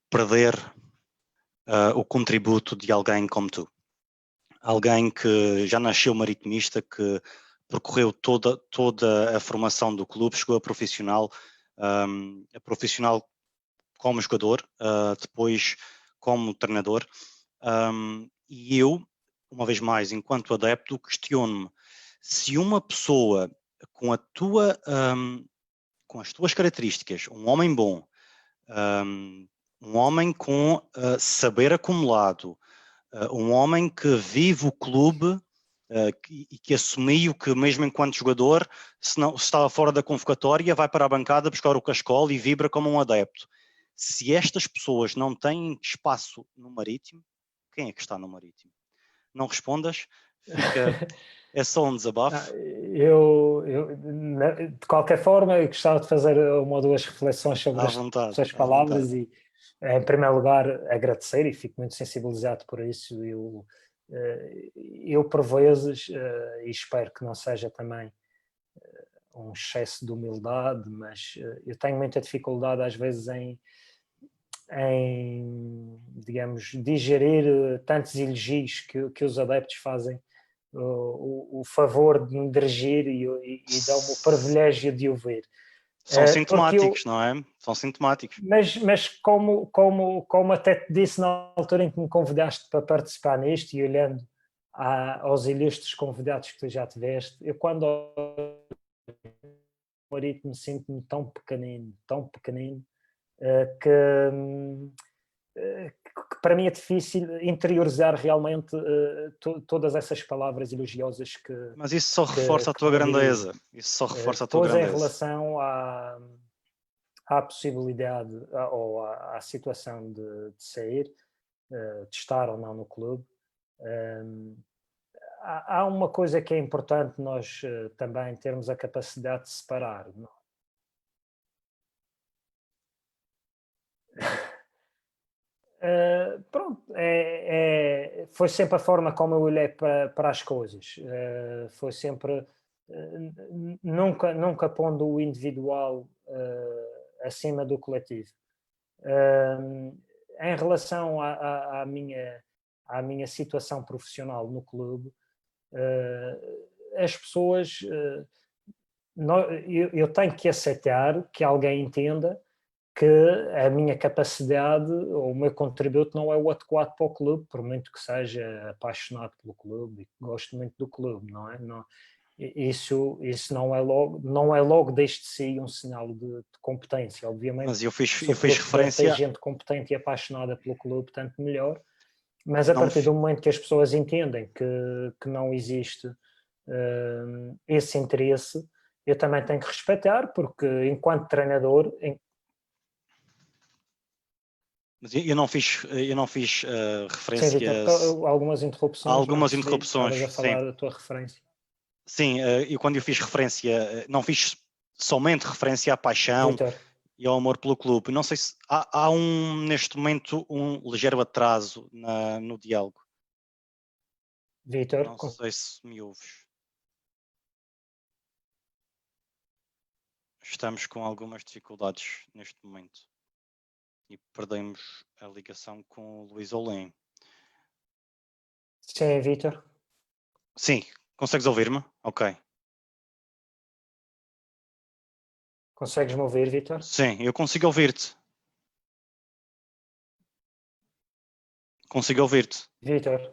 perder o contributo de alguém como tu. Alguém que já nasceu maritimista, que percorreu toda a formação do clube, chegou a profissional como jogador, depois como treinador, e eu, uma vez mais, enquanto adepto, questiono-me se uma pessoa com com as tuas características, um homem bom, um homem com saber acumulado, um homem que vive o clube e que assumiu que mesmo enquanto jogador, se estava fora da convocatória, vai para a bancada buscar o cascol e vibra como um adepto. Se estas pessoas não têm espaço no Marítimo, quem é que está no Marítimo? Não respondas, é só um desabafo. De qualquer forma, eu gostava de fazer uma ou duas reflexões sobre as suas palavras e, em primeiro lugar, agradecer, e fico muito sensibilizado por isso. Eu por vezes, e espero que não seja também um excesso de humildade, mas eu tenho muita dificuldade às vezes digamos, digerir tantos elogios que os adeptos fazem o favor de me dirigir e dão-me o privilégio de ouvir. São sintomáticos, não é? São sintomáticos. Mas como até te disse na altura em que me convidaste para participar nisto, e olhando aos ilustres convidados que tu já tiveste, eu quando Marítimo sinto-me tão pequenino, que para mim é difícil interiorizar realmente todas essas palavras elogiosas que... Mas isso só reforça a tua grandeza. Isso só reforça a tua grandeza. Depois, em relação à possibilidade ou à situação de sair, de estar ou não no clube, há uma coisa que é importante nós também termos a capacidade de separar. Não? Pronto, foi sempre a forma como eu olhei para as coisas. Foi sempre nunca pondo o individual acima do coletivo. Em relação à minha situação profissional no clube, as pessoas, eu tenho que aceitar que alguém entenda que a minha capacidade ou o meu contributo não é o adequado para o clube, por muito que seja apaixonado pelo clube e que gosto muito do clube, não é? Não, isso não é logo desde si um sinal de competência, obviamente. Mas eu fiz referência... Tem gente competente e apaixonada pelo clube, tanto melhor, mas a partir do momento que as pessoas entendem que não existe esse interesse, eu também tenho que respeitar, porque enquanto treinador... Mas eu não fiz referências... Sim, Victor, algumas interrupções. Algumas interrupções, estavas a falar da tua referência. Sim, e quando eu fiz referência, não fiz somente referência à paixão Victor. E ao amor pelo clube. Não sei se há neste momento um ligeiro atraso no diálogo. Victor. Não sei se me ouves. Estamos com algumas dificuldades neste momento. E perdemos a ligação com o Luís Olém. Sim, Victor. Sim, consegues ouvir-me? Ok. Consegues-me ouvir, Victor? Sim, eu consigo ouvir-te. Consigo ouvir-te. Victor.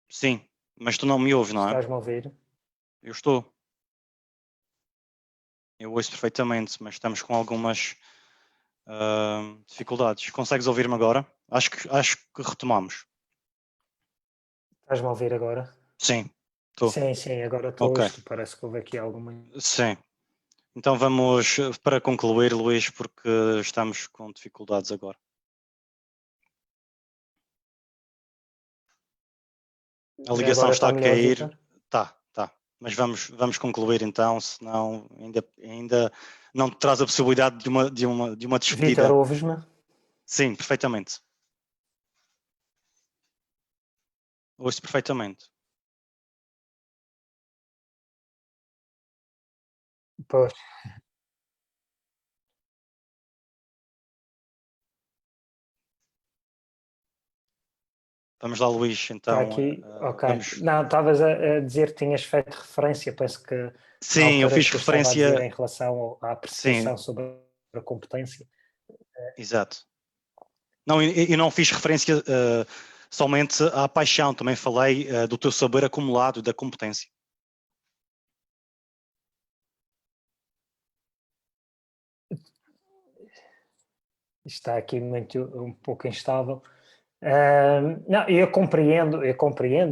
Sim, mas tu não me ouves, não é? Estás-me a ouvir? Eu estou. Eu ouço perfeitamente, mas estamos com algumas dificuldades. Consegues ouvir-me agora? Acho que retomamos. Estás-me a ouvir agora? Sim, estou. Sim, agora estou. Ok. Parece que houve aqui alguma... Sim. Então vamos para concluir, Luís, porque estamos com dificuldades agora. A ligação Agora está a melhor, cair. Vítor? Tá. Mas vamos concluir então, senão ainda não te traz a possibilidade de uma Vítor, despedida. ouves-me? Sim, perfeitamente. Ouço perfeitamente. Pois. Vamos lá, Luís, Está então. aqui, ok. Vamos. Não, estavas a dizer que tinhas feito referência, penso que na Sim, eu altura fiz que eu estava a dizer referência. em relação à Sim, apreciação sobre a competência. exato. Não, eu não fiz referência somente à paixão, também falei do teu saber acumulado, da competência. Está aqui muito, um pouco instável. Não, eu compreendo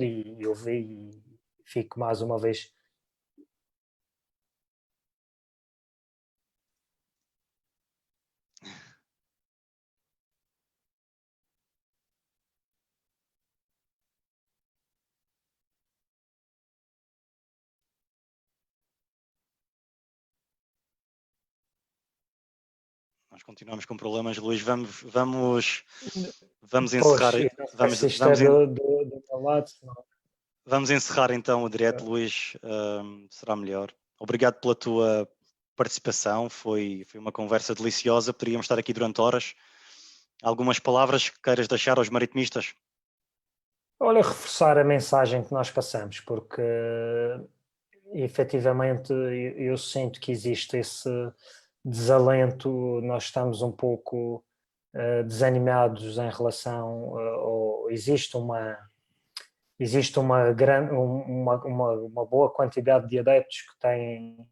e eu vi e fico mais uma vez. Nós continuamos com problemas, Luís. Vamos encerrar. Pois, eu não sei Vamos, se isto é vamos, do meu lado, senão. vamos encerrar então o direto, Luís. Será melhor. Obrigado pela tua participação. Foi uma conversa deliciosa. Poderíamos estar aqui durante horas. Algumas palavras que queiras deixar aos maritimistas? Olha, reforçar a mensagem que nós passamos, porque efetivamente eu sinto que existe esse desalento, nós estamos um pouco desanimados em relação, ou existe uma boa quantidade de adeptos que têm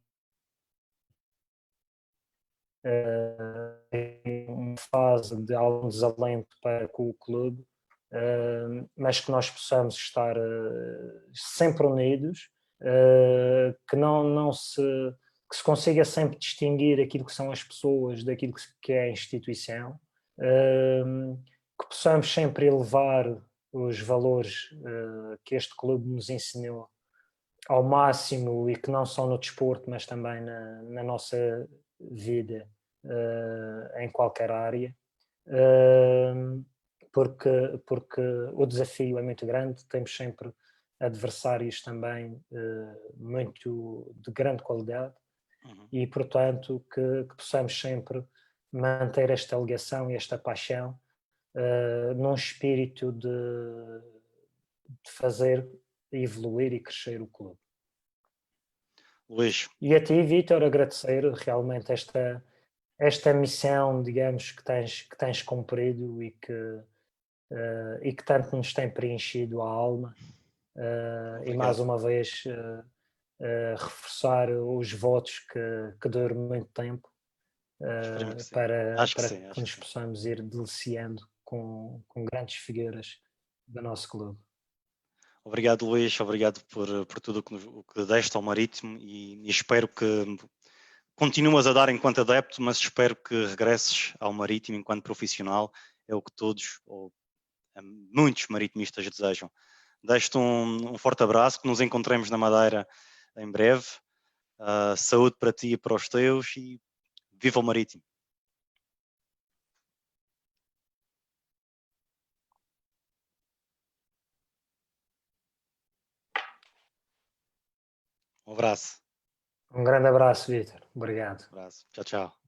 uma fase de algum desalento para com o clube, mas que nós possamos estar sempre unidos, que não se que se consiga sempre distinguir aquilo que são as pessoas daquilo que é a instituição, que possamos sempre elevar os valores que este clube nos ensinou ao máximo e que não só no desporto, mas também na nossa vida em qualquer área, porque o desafio é muito grande, temos sempre adversários também muito de grande qualidade e, portanto, que possamos sempre manter esta ligação e esta paixão num espírito de fazer evoluir e crescer o clube. Luís. E a ti, Vítor, agradecer realmente esta missão, digamos, que tens cumprido e que tanto nos tem preenchido a alma. E mais Obrigado. uma vez reforçar os votos que duram muito tempo Esperemos que sim. para Acho que sim, que acho que nos sim. possamos ir deliciando com grandes figuras do nosso clube. Obrigado, Luís. Obrigado por tudo o que deste ao Marítimo e espero que continuas a dar enquanto adepto, mas espero que regresses ao Marítimo enquanto profissional. É o que todos, ou muitos maritimistas desejam. Deixo-te um forte abraço, que nos encontremos na Madeira em breve. Saúde para ti e para os teus e viva o Marítimo. Um abraço. Um grande abraço, Vítor. Obrigado. Um abraço. Tchau, tchau.